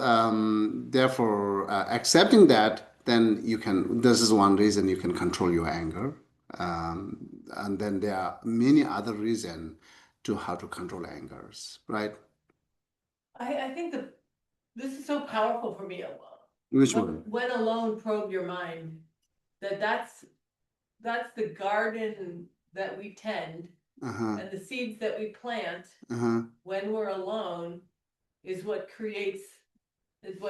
therefore, accepting that, then you can. This is one reason you can control your anger, and then there are many other reasons to how to control angers, right? I think this is so powerful for me. Which one? When alone probe your mind, that's the garden that we tend, Uh-huh. and the seeds that we plant Uh-huh. when we're alone is what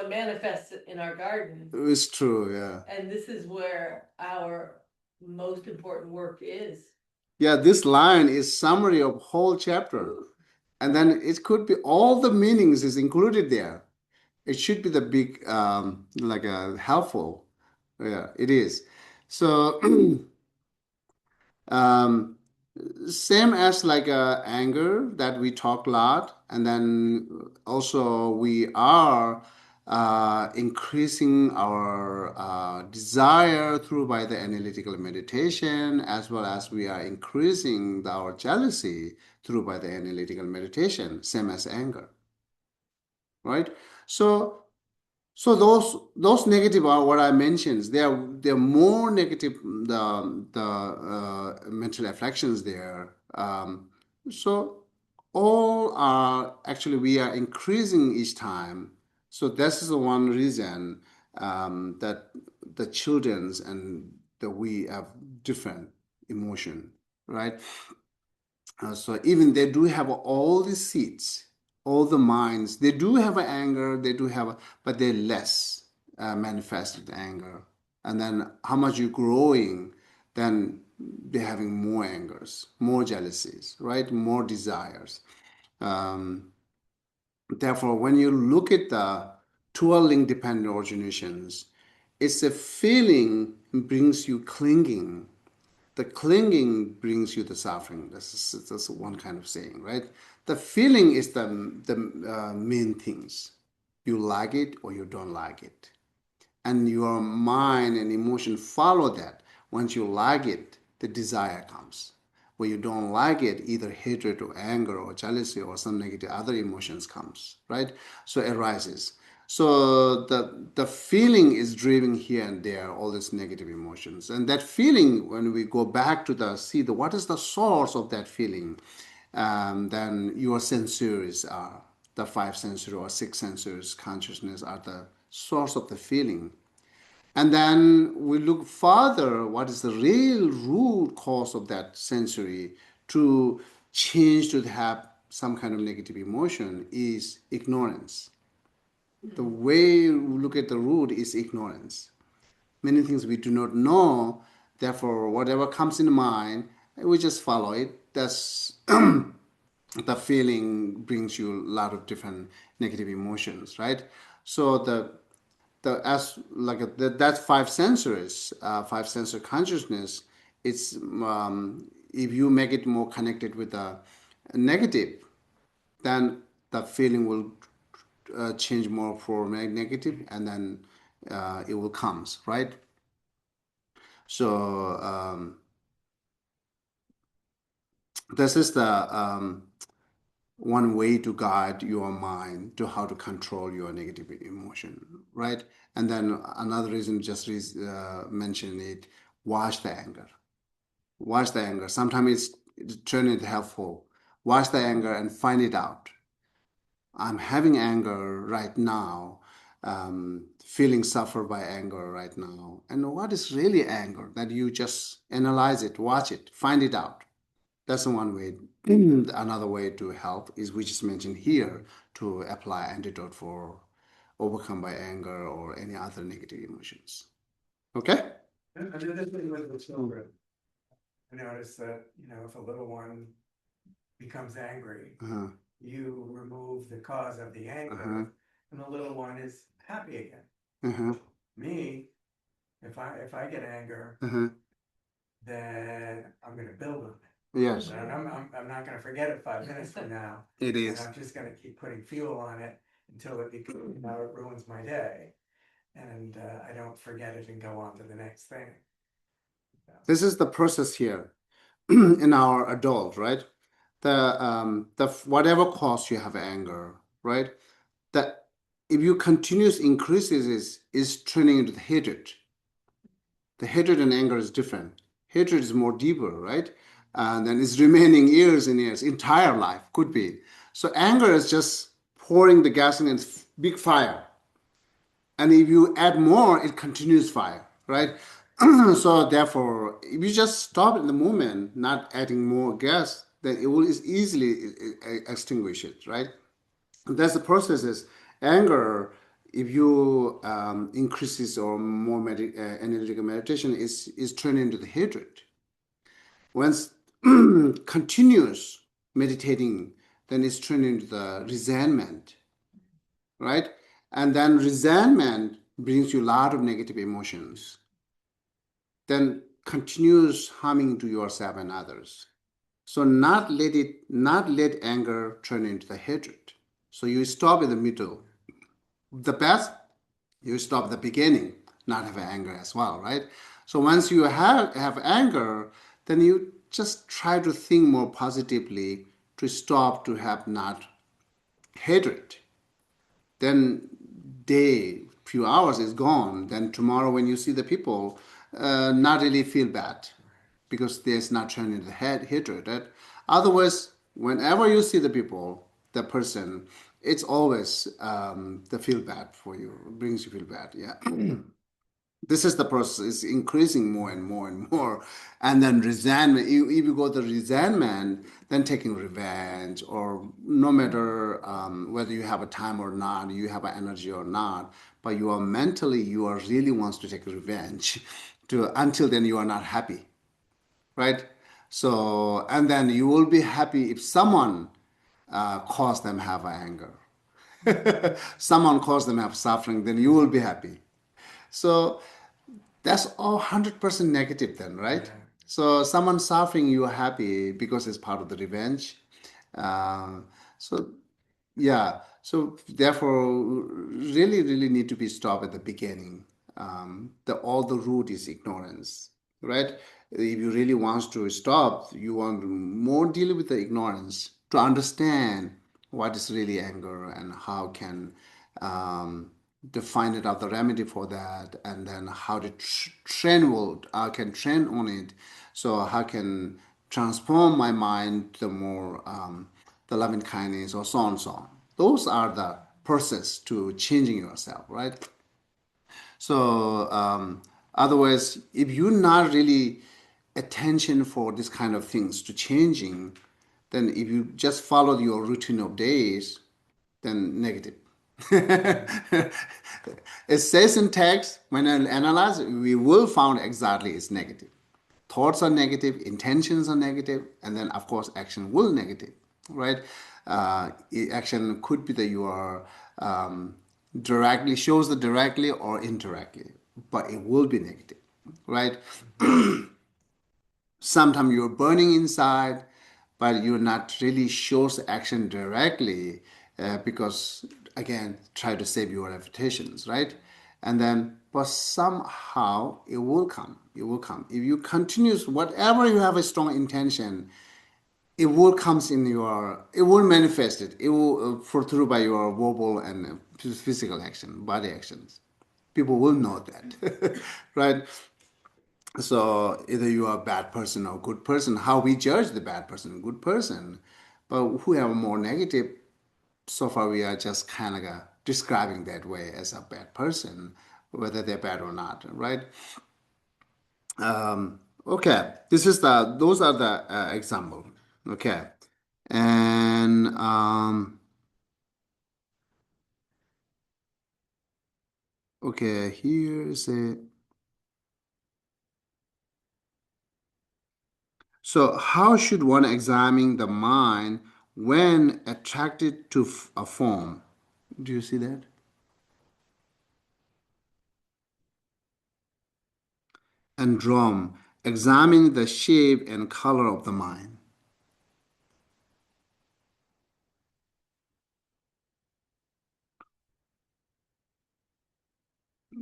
manifests in our garden. It's true, yeah. And this is where our most important work is. Yeah, this line is summary of whole chapter. And then it could be all the meanings is included there. It should be the big like helpful. Yeah, it is. So um, same as like anger that we talk a lot, and then also we are increasing our desire through by the analytical meditation, as well as we are increasing our jealousy through by the analytical meditation, same as anger, right? So those negative are what I mentioned. They're more negative the mental afflictions there. So all are actually we are increasing each time. So this is the one reason that the children's and the we have different emotion, right? So even they do have all the seeds, all the minds. They do have anger. They do have, but they're less manifested anger. And then how much you're growing, then they're having more angers, more jealousies, right? More desires. Um, Therefore, when you look at the twirling dependent originations, it's a feeling brings you clinging, the clinging brings you the suffering. That's one kind of saying, right? The feeling is the main things. You like it or you don't like it, and your mind and emotion follow that. Once you like it, the desire comes. when you don't like it, either hatred or anger or jealousy or some negative other emotions comes, right? So it arises. So the feeling is driven here and there, all these negative emotions. And that feeling, when we go back to the see the what is the source of that feeling, then your sensories are the five sensory or six sensories consciousness are the source of the feeling. And then we look further, what is the real root cause of that sensory to change to have some kind of negative emotion is ignorance. The way we look at the root is ignorance. Many things we do not know, therefore, whatever comes in mind, we just follow it. That's the feeling brings you a lot of different negative emotions, right? So the as like that five sensories, five sensor consciousness, it's if you make it more connected with the negative, then the feeling will change more for negative, and then it will comes, right? So this is the one way to guide your mind to how to control your negative emotion, right? And then another reason, just mention it, watch the anger. Watch the anger. Sometimes it's turn it helpful. Watch the anger and find it out. I'm having anger right now, feeling suffer by anger right now. And what is really anger? That you just analyze it, watch it, find it out. That's one way. Another way to help is we just mentioned here to apply antidote for overcome by anger or any other negative emotions. Okay? Another thing with the children, I noticed that, if a little one becomes angry, Uh-huh. you remove the cause of the Uh-huh. anger, and the little one is happy again. Uh-huh. Me, if I get anger, Uh-huh. then I'm gonna build on it. Yes, And I'm not gonna forget it 5 minutes from now, it and is. I'm just gonna keep putting fuel on it until it becomes, it ruins my day. And I don't forget it and go on to the next thing. This is the process here in our adult, right? The whatever cause you have anger, right? That if you continuous increases is turning into the hatred. The hatred and anger is different. Hatred is more deeper, right? And then it's remaining years and years, entire life could be. So anger is just pouring the gasoline, it's big fire. And if you add more, it continues fire, right? So therefore, if you just stop in the moment, not adding more gas, then it will easily extinguish it, right? That's the process is anger. If you increases or more analytical meditation is turned into the hatred. Once continuous meditating, then it's turned into the resentment, right? And then resentment brings you a lot of negative emotions. Then continuous harming to yourself and others. So not let anger turn into the hatred. So you stop in the middle. The best, you stop at the beginning, not have anger as well, right? So once you have anger, then you just try to think more positively to stop to have not hatred. Then day, few hours is gone. Then tomorrow when you see the people, not really feel bad because there's not turning the head hatred. Right? Otherwise, whenever you see the people, the person, it's always the feel bad for you. It brings you feel bad. Yeah. This is the process. It's increasing more and more and more. And then resentment, if you go to resentment, then taking revenge, or no matter whether you have a time or not, you have an energy or not, but you are mentally, you are really wants to take revenge. To until then, you are not happy, right? So, and then you will be happy if someone cause them have anger. Someone cause them have suffering, then you will be happy. So that's all 100% negative then, right? Yeah. So someone suffering, you are happy because it's part of the revenge. So yeah, so therefore, really, really need to be stopped at the beginning. The all the root is ignorance. right? If you really want to stop, you want to more deal with the ignorance to understand what is really anger and how can um, to find it out the remedy for that, and then how to train will can train on it. So how can transform my mind to more the loving kindness or so on and so on. Those are the process to changing yourself, right? So otherwise, if you're not really attention for this kind of things to changing, then if you just follow your routine of days, then negative. It says in text, when I analyze, we will find exactly it's negative. Thoughts are negative, intentions are negative, and then of course action will negative, right? Action could be that you are directly shows the directly or indirectly, but it will be negative, right? Sometimes you're burning inside, but you're not really shows the action directly because again try to save your reputations, right? And then but somehow it will come if you continues whatever you have a strong intention, it will comes in your it will manifest it will for through by your verbal and physical action, body actions. People will know that. Right? So either you are a bad person or good person. How we judge the bad person and good person, but who have more negative, so far we are just kind of describing that way as a bad person, whether they're bad or not, right? Okay, this is the those are the example. Okay, and okay, here is a so how should one examine the mind when attracted to a form? Do you see that? And drum, examine the shape and color of the mind.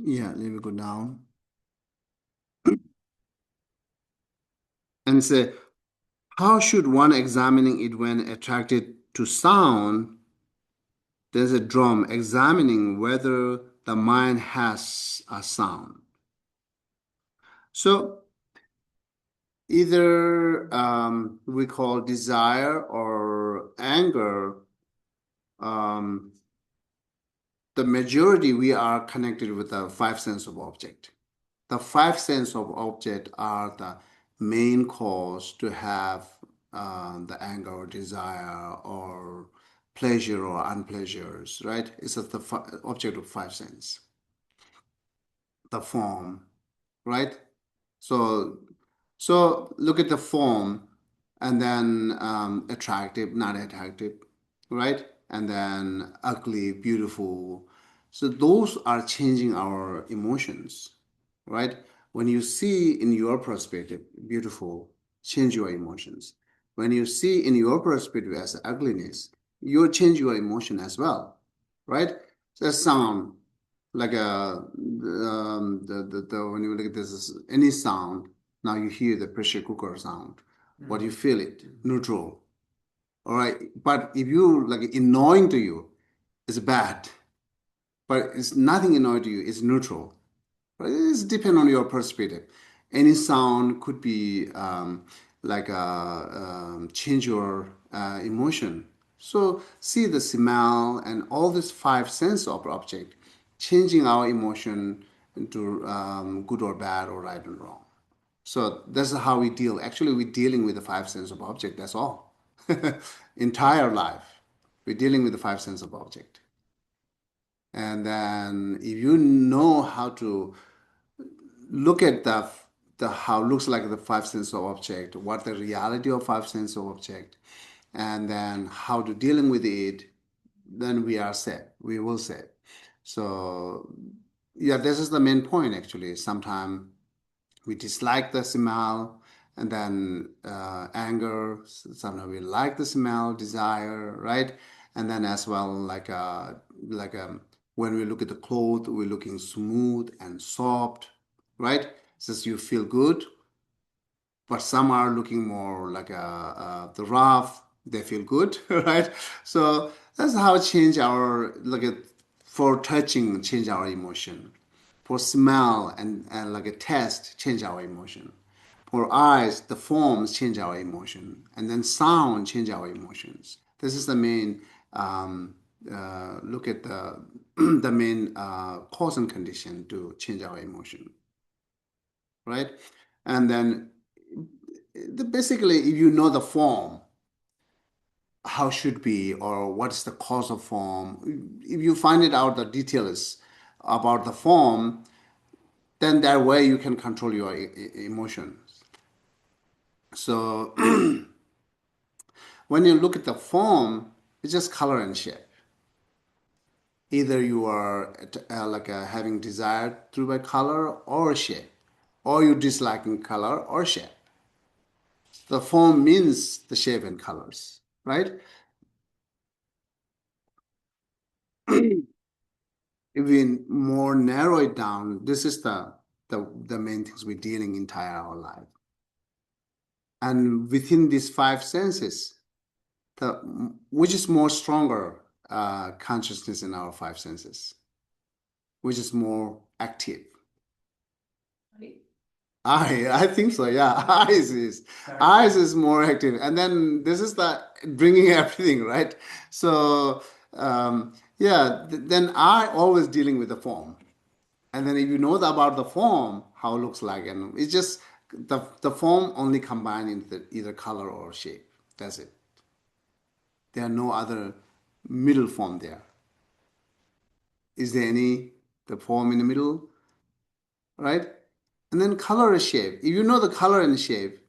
Yeah, let me go down and say, how should one examining it when attracted to sound? There's a drum examining whether the mind has a sound. So either we call desire or anger, um, the majority we are connected with the five sense of object. The five sense of object are the main cause to have the anger or desire or pleasure or unpleasures, right? It's just the object of five sense, the form, right? So, so look at the form, and then attractive, not attractive, right? And then ugly, beautiful. So those are changing our emotions, right? When you see in your perspective beautiful, change your emotions. When you see in your perspective as ugliness, you change your emotion as well, right? The sound, like when you look at this, any sound, now you hear the pressure cooker sound. What you feel it, neutral. All right. But if you like annoying to you, it's bad. But it's nothing annoying to you, it's neutral. But it's depend on your perspective. Any sound could be like change your emotion. So see the smell and all these five sense of object, changing our emotion into good or bad or right and wrong. So that's how we deal. Actually, we're dealing with the five sense of object. That's all. Entire life, we're dealing with the five sense of object. And then if you know how to look at the how looks like the five sense of object, what the reality of five sense of object, and then how to dealing with it, then we are set. We will set. So yeah, this is the main point actually. Sometimes we dislike the smell, and then anger. Sometimes we like the smell, desire, right? And then as well like when we look at the cloth, we're looking smooth and soft, right? Says you feel good. but some are looking more like the rough. They feel good, right? So that's how change our like for touching change our emotion, for smell and like a taste change our emotion, for eyes the forms change our emotion, and then sound change our emotions. This is the main look at the the main cause and condition to change our emotion, right? And then basically, if you know the form, how should be or what's the cause of form, if you find it out the details about the form, then that way you can control your emotions. So when you look at the form, it's just color and shape. Either you are having desire through by color or shape, or you disliking color or shape. The form means the shape and colors, right? If we more narrow it down, this is the main things we're dealing entire our life. And within these five senses, the which is more stronger consciousness in our five senses, which is more active. Right? I think so, yeah. Sorry. Eyes is more active. And then this is the bringing everything, right? So yeah, then I always dealing with the form. And then if you know about the form, how it looks like, and it's just the form only combined into either color or shape. That's it. There are no other middle form there. Is there any the form in the middle, right? And then color and shape. If you know the color and shape,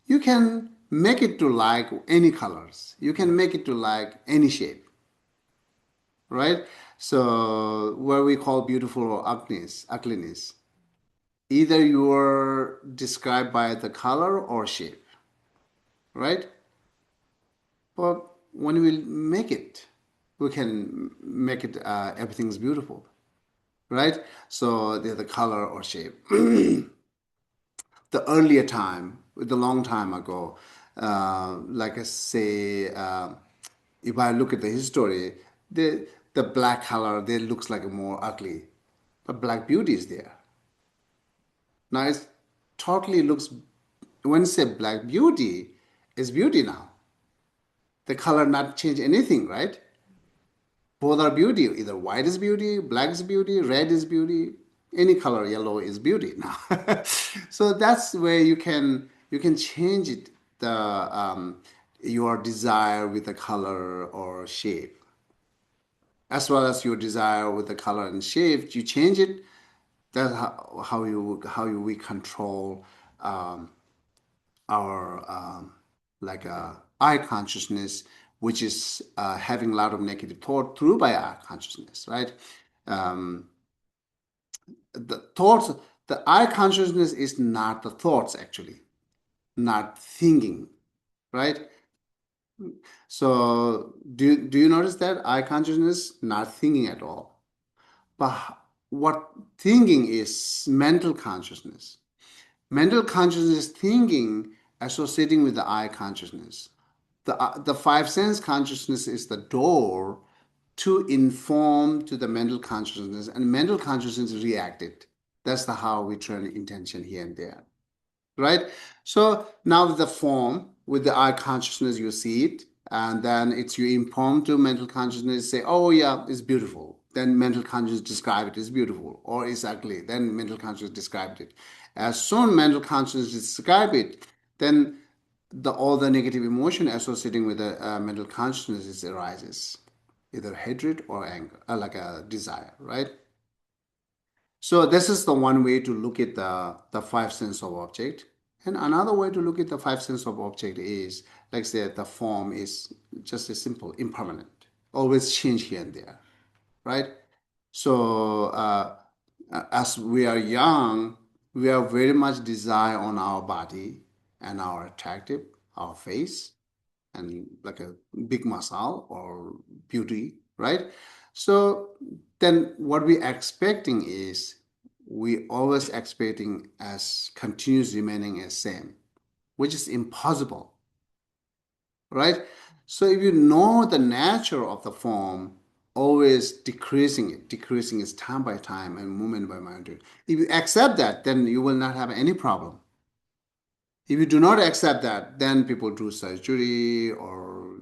you can make it to like any colors. You can make it to like any shape, right? So what we call beautiful or ugliness. Either you are described by the color or shape, right? But when we make it, we can make it everything's beautiful, right? So there's the color or shape. The earlier time, the long time ago, like I say, if I look at the history, the black color they looks like more ugly, but black beauty is there. Now it's totally looks when you say black beauty, is beauty now. The color not change anything, right? Both are beauty. Either white is beauty, black is beauty, red is beauty, any color, yellow is beauty now. So that's where you can change it the your desire with the color or shape, as well as your desire with the color and shape. You change it. That's how you we control our eye consciousness, which is having a lot of negative thought through by eye consciousness, right? Um, the thoughts, the eye consciousness is not the thoughts actually, not thinking, right? So do you notice that eye consciousness not thinking at all? But what thinking is mental consciousness. Mental consciousness thinking associating with the eye consciousness. The five sense consciousness is the door to inform to the mental consciousness, and mental consciousness reacted. That's the how we turn intention here and there, right? So now the form with the eye consciousness, you see it, and then it's you inform to mental consciousness, say, oh yeah, it's beautiful. Then mental consciousness describe it as beautiful, or it's ugly. Then mental consciousness described it. As soon mental consciousness describe it, then all the negative emotion associating with the mental consciousness arises, either hatred or anger, like a desire, right? So this is the one way to look at the five sense of object. And another way to look at the five sense of object is, like I said, the form is just a simple, impermanent, always change here and there, right? So as we are young, we have very much desire on our body and our attractive, our face, and like a big muscle or beauty, right? So then what we expecting is we always expecting as continuous remaining as same. which is impossible, right? So if you know the nature of the form, always decreasing it time by time and moment by moment. If you accept that, then you will not have any problem. If you do not accept that, then people do surgery or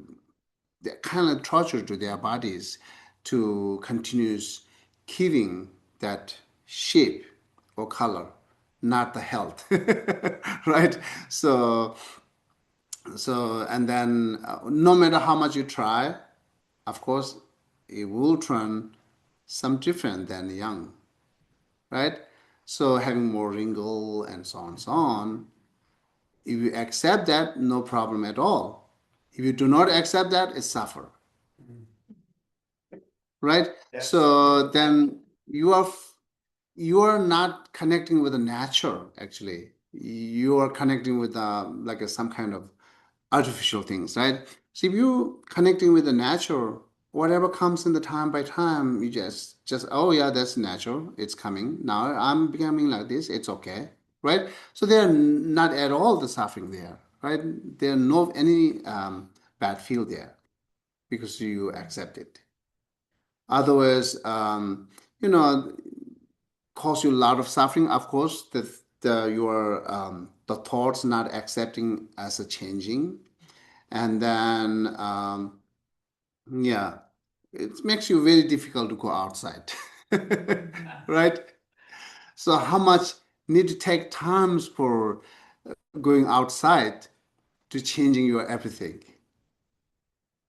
they kind of torture to their bodies to continues keeping that shape or color, not the health, right? So, and then no matter how much you try, of course, it will turn some different than young, right? So having more wrinkle and so on, so on. If you accept that, no problem at all. If you do not accept that, it suffer, Mm. right? That's So then you are not connecting with the nature. Actually, you are connecting with like some kind of artificial things, right? So if you connecting with the nature, whatever comes in the time by time, you just oh yeah, that's natural. It's coming now. I'm becoming like this. It's okay, right? So they are not at all the suffering there, right? There are no any bad feel there because you accept it. Otherwise, you know, cause you a lot of suffering. Of course, your the thoughts not accepting as a changing, and then yeah, it makes you very difficult to go outside, right? So how much need to take times for going outside to changing your everything?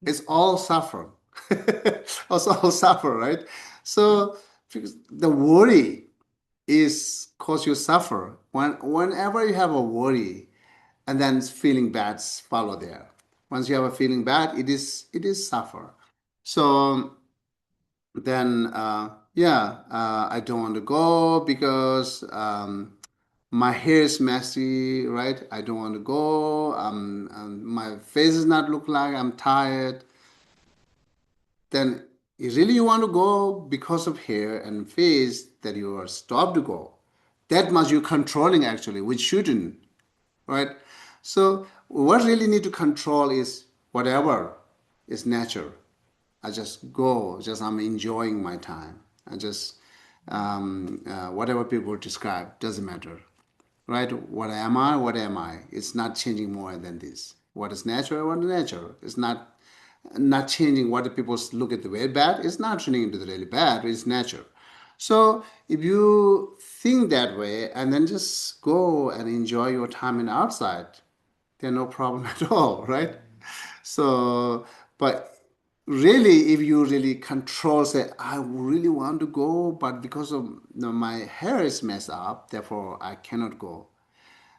It's all suffer. Also all suffer, right? So because the worry is cause you suffer. Whenever you have a worry, and then feeling bad follow there. Once you have a feeling bad, it is suffer. So then yeah, I don't want to go because my hair is messy, right? I don't want to go. My face is not look like I'm tired. Then you want to go because of hair and face that you are stopped to go. That much you're controlling actually, which shouldn't, right? So what really need to control is whatever is nature. I just go, just I'm enjoying my time. I just whatever people describe doesn't matter, right? What am I? What am I? It's not changing more than this. What is natural? What is natural? It's not changing what the people look at the way bad. It's not turning into the really bad. It's nature. So if you think that way and then just go and enjoy your time in outside, there's no problem at all, right? So, but really, if you really control, say, I really want to go, but because of my hair is messed up, therefore I cannot go.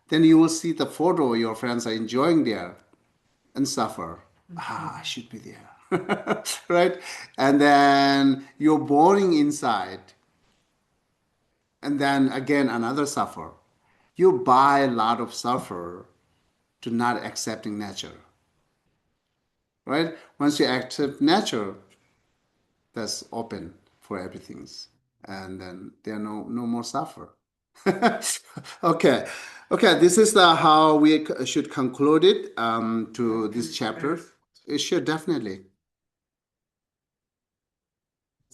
Then you will see the photo your friends are enjoying there and suffer. Ah, I should be there. Right? And then you're boring inside, and then again another suffer. You buy a lot of suffer to not accepting nature. Right? Once you accept nature, that's open for everything. And then there are no more suffer. Okay. Okay, this is how we should conclude it to this chapter. It should definitely.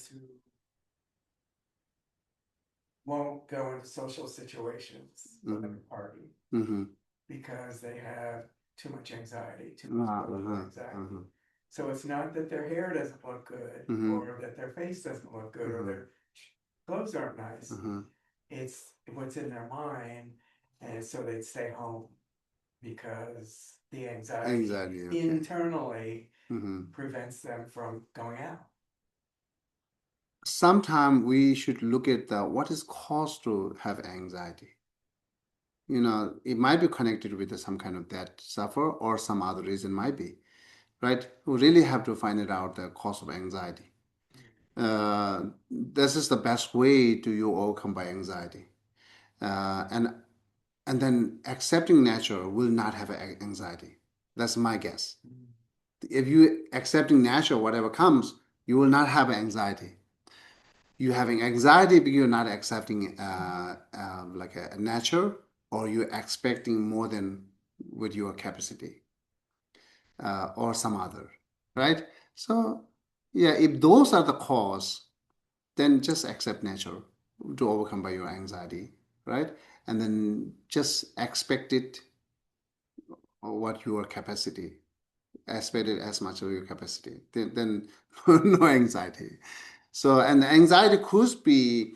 Who won't go into social situations like a party Mm-hmm. because they have too much anxiety, too much social Uh-huh. anxiety. Uh-huh. So it's not that their hair doesn't look good Mhm. or that their face doesn't look good or their clothes aren't nice. Uh-huh. It's what's in their mind, and so they'd stay home because the anxiety Anxiety, okay. internally Mm-hmm. prevents them from going out. Sometime we should look at what is caused to have anxiety. It might be connected with some kind of that suffer or some other reason might be, right? We really have to find it out the cause of anxiety. This is the best way to you overcome by anxiety. And then accepting nature will not have anxiety. That's my guess. If you accepting nature, whatever comes, you will not have anxiety. You having anxiety because you're not accepting like a nature, or you're expecting more than with your capacity or some other, right? So, yeah, if those are the cause, then just accept nature to overcome by your anxiety, right? And then just expect it what your capacity, expect it as much of your capacity. Then no anxiety. So, and the anxiety could be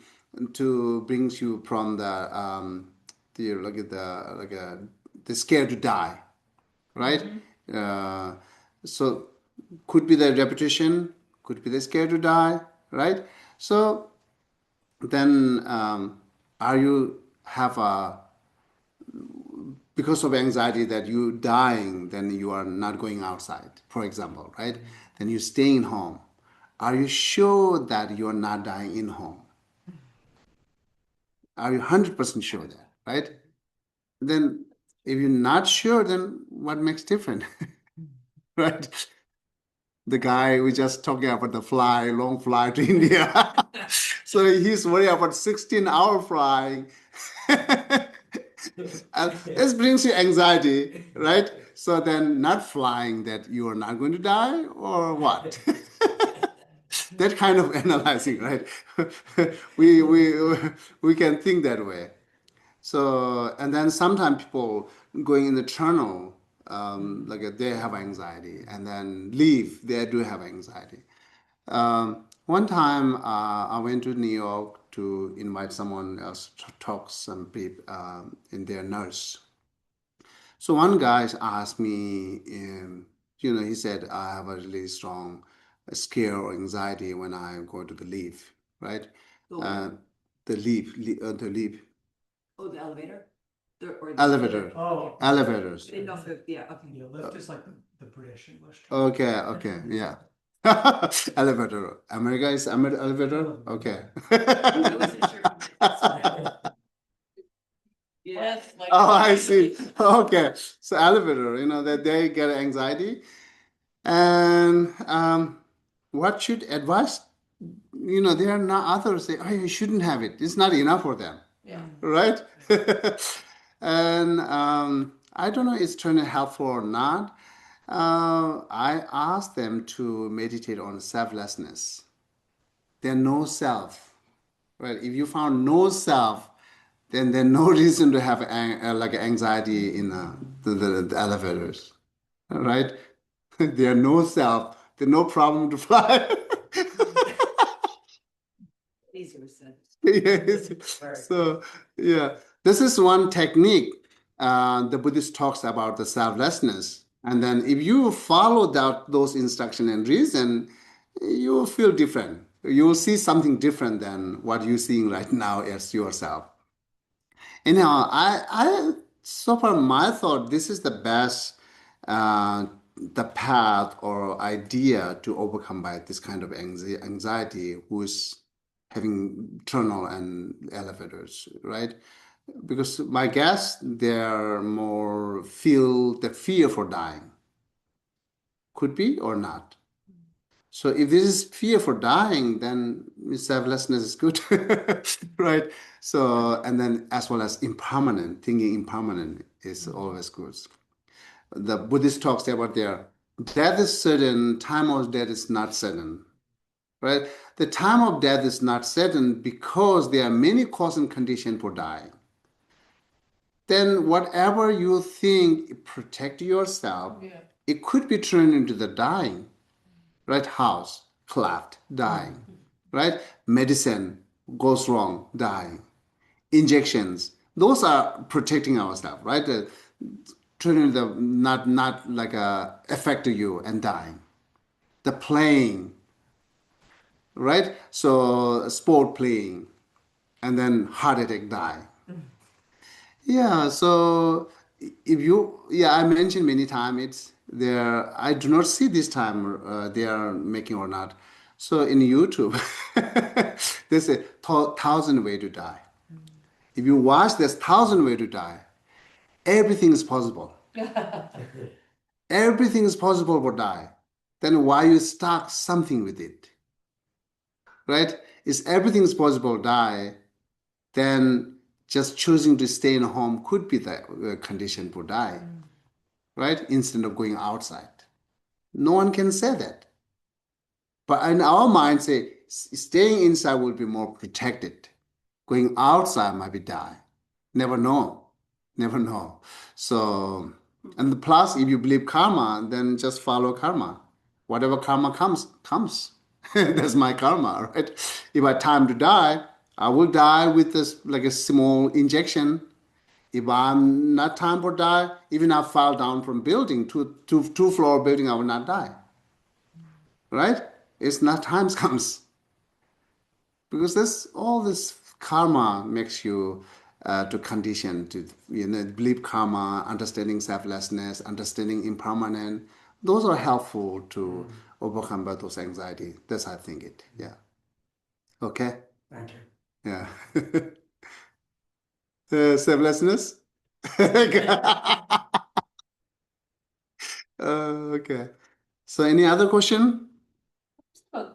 to brings you from the the scared to die, right? Uh, so could be the repetition, could be the scared to die, right? So then are you have a because of anxiety that you dying, then you are not going outside, for example, right? Then you're staying home. Are you sure that you're not dying in home? Are you 100% sure that, right? Then if you're not sure, then what makes different, right? The guy we just talking about the fly, long fly to India. So he's worried about 16-hour flying. And this brings you anxiety, right? So then not flying that you are not going to die or what? That kind of analyzing, right? we, we, we can think that way. So, and then sometimes people going in the tunnel, they have anxiety, and then leave, they do have anxiety. One time, I went to New York to invite someone else to talk some people in their nurse. So one guy asked me, he said, I have a really strong scare or anxiety when I go to the lift, right? Uh, the lift. Oh, the elevator? Elevator. Oh. Elevators. Yeah, okay. Yeah, lift is like the British English. Okay, yeah. Elevator. America is elevator? Okay. I wasn't sure. Yes. like- Oh, I see. Okay. So elevator, that they get anxiety. And what should advise, there are not others say, oh, you shouldn't have it. It's not enough for them. Yeah. Right? And I don't know it's turning helpful or not. I asked them to meditate on selflessness. There's no self, right? If you found no self, then there's no reason to have like anxiety in the elevators, right? There's no self, there's no problem to fly. Easier said. Yes. So, yeah, this is one technique. The Buddhist talks about the selflessness. And then if you follow those instruction and reason, you will feel different. You will see something different than what you're seeing right now as yourself. Anyhow, so far my thought, this is the best, the path or idea to overcome by this kind of anxiety, who is having tunnel and elevators, right? Because my guess, they're more feel the fear for dying. Could be or not. So if this is fear for dying, then selflessness is good, right? So, and then as well as impermanent, thinking impermanent is always good. The Buddhist talks about their death is certain, time of death is not certain, right? The time of death is not certain because there are many cause and condition for dying. Then whatever you think protect yourself, Yeah. it could be turned into the dying, right? House collapsed, dying, right? Medicine goes wrong, dying. Injections, those are protecting ourselves, right? Turning the not like affect you and dying. The playing, right? So sport playing, and then heart attack, die. Yeah, so if you, yeah, I mentioned many times it's there. I do not see this time they are making or not. So in YouTube, there's a thousand way to die. If you watch, there's thousand way to die. Everything is possible. Everything is possible for die. Then why you stuck something with it, right? Is everything is possible die? Then just choosing to stay in a home could be the condition for die. right? Instead of going outside. No one can say that. But in our mind, say staying inside will be more protected. Going outside might be die. Never know. Never know. So, and plus, if you believe karma, then just follow karma. Whatever karma comes, comes. That's my karma, right? If I time to die, I will die with this like a small injection. If I'm not time for die, even I fall down from building, two floor building, I will not die, right? It's not times comes because this all this karma makes you to condition to believe karma, understanding selflessness, understanding impermanent. Those are helpful to overcome by those anxiety. That's how I think it. Yeah. Okay. Thank you. Yeah. Selflessness. Okay. So any other question? Oh,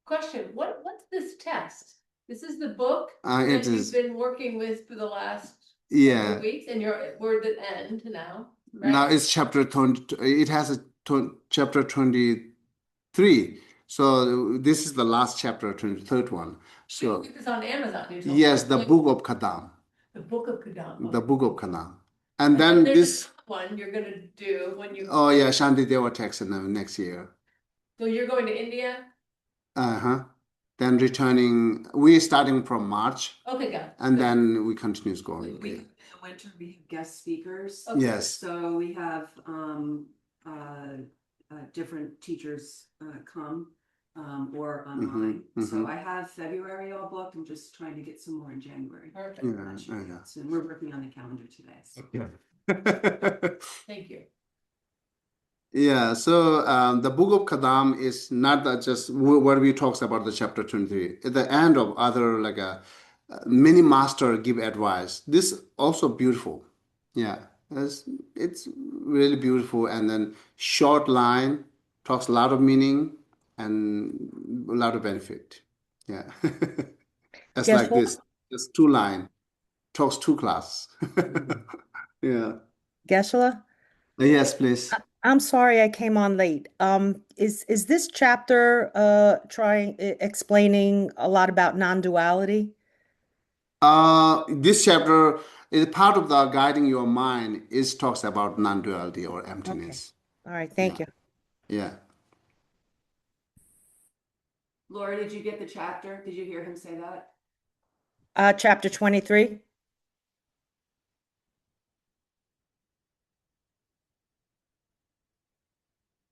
question, what's this text? This is the book It that you've is, been working with for the last yeah. few weeks, and we're at the end now, Now right? it's chapter 20. It has chapter 23. So this is the last chapter, 23rd one. We So can get this on Amazon, you told me. yes, the book of Kadam. The Book of Kadam. The book of Kadam. And And then then there's this, another one you're gonna do when you, oh yeah, Shanti Deva text in the next year. so you're going to India? Uh-huh. Then returning, we're starting from March, Okay, got it. and Good. then we continues going. We, Yeah. in the winter, we have guest speakers. Okay. Yes. So we have different teachers come or online. So I have February all booked. I'm just trying to get some more in January. Perfect, Yeah, That should be yeah. out soon. We're working on the calendar today. So. thank you. Yeah, so the Book of Kadam is not that just what we talks about the chapter 23. At the end of other like a many master give advice. This also beautiful. Yeah, it's really beautiful and then short line talks a lot of meaning and a lot of benefit. Yeah, it's like Geshe-la, this. Just two line talks two class. Yeah. Geshe-la, Yes, please. I'm sorry I came on late. Is this chapter explaining a lot about non-duality? This chapter is part of the guiding your mind is talks about non-duality or Okay. emptiness. All right, Yeah, thank you. yeah. Laura, did you get the chapter? Did you hear him say that? Chapter 23.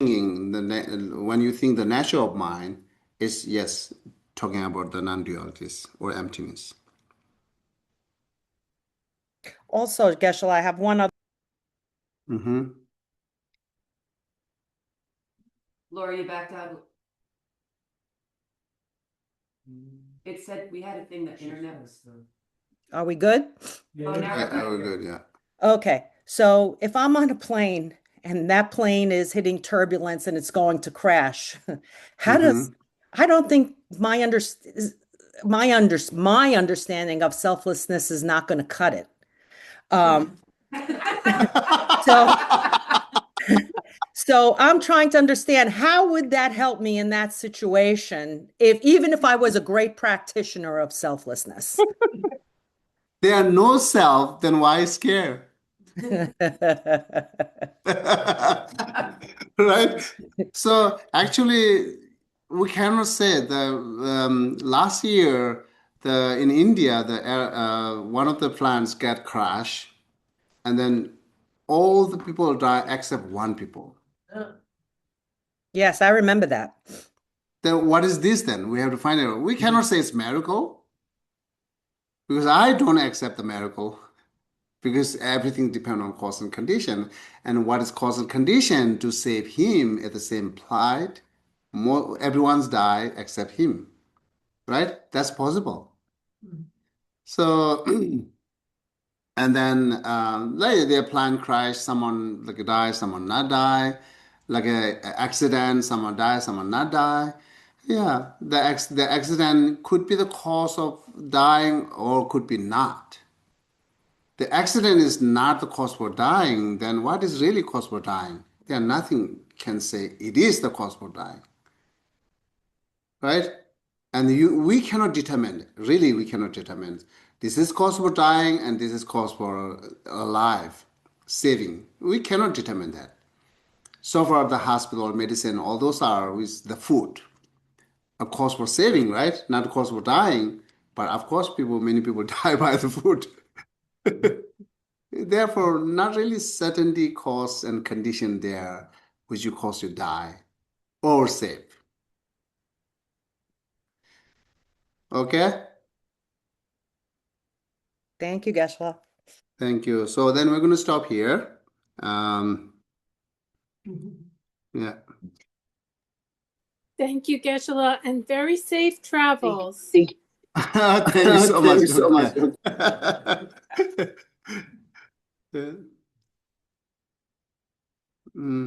When you think the nature of mind is yes, talking about the non-dualities or emptiness. Also, Geshe-la, I have one other. Mm-hmm. Laura, you backed out. It said we had a thing that internet was. Are we good? Oh, now Yeah, we're oh, good. good. Yeah. Okay, so if I'm on a plane and that plane is hitting turbulence and it's going to crash, how does Mm-hmm. I don't think my understanding of selflessness is not going to cut it. So so I'm trying to understand how would that help me in that situation if even if I was a great practitioner of selflessness. There are no self, then why scare? Right? So actually, we cannot say the last year the in India one of the plants get crashed and then all the people die except one people. Yes, I remember that. Then what is this then? We have to find out. We cannot say it's miracle because I don't accept the miracle. Because everything depends on cause and condition. And what is cause and condition to save him at the same plight? Everyone's die except him, right? That's possible. So, and then like their plan crash, someone like die, someone not die, like a accident, someone die, someone not die. Yeah, the accident could be the cause of dying or could be not. the accident is not the cause for dying, then what is really cause for dying? There nothing can say it is the cause for dying, right? And we cannot determine, really we cannot determine. This is cause for dying and this is cause for alive, saving. We cannot determine that. So far the hospital, medicine, all those are with the food. A cause for saving, right? Not a cause for dying. But of course many people die by the food. Therefore, not really certainty, cause, and condition there which you cause you die or save. Okay? Thank you, Geshe. Thank you. So then we're going to stop here. Yeah. Thank you, Geshe, and very safe travels. Thank you so much. Yeah. Mm.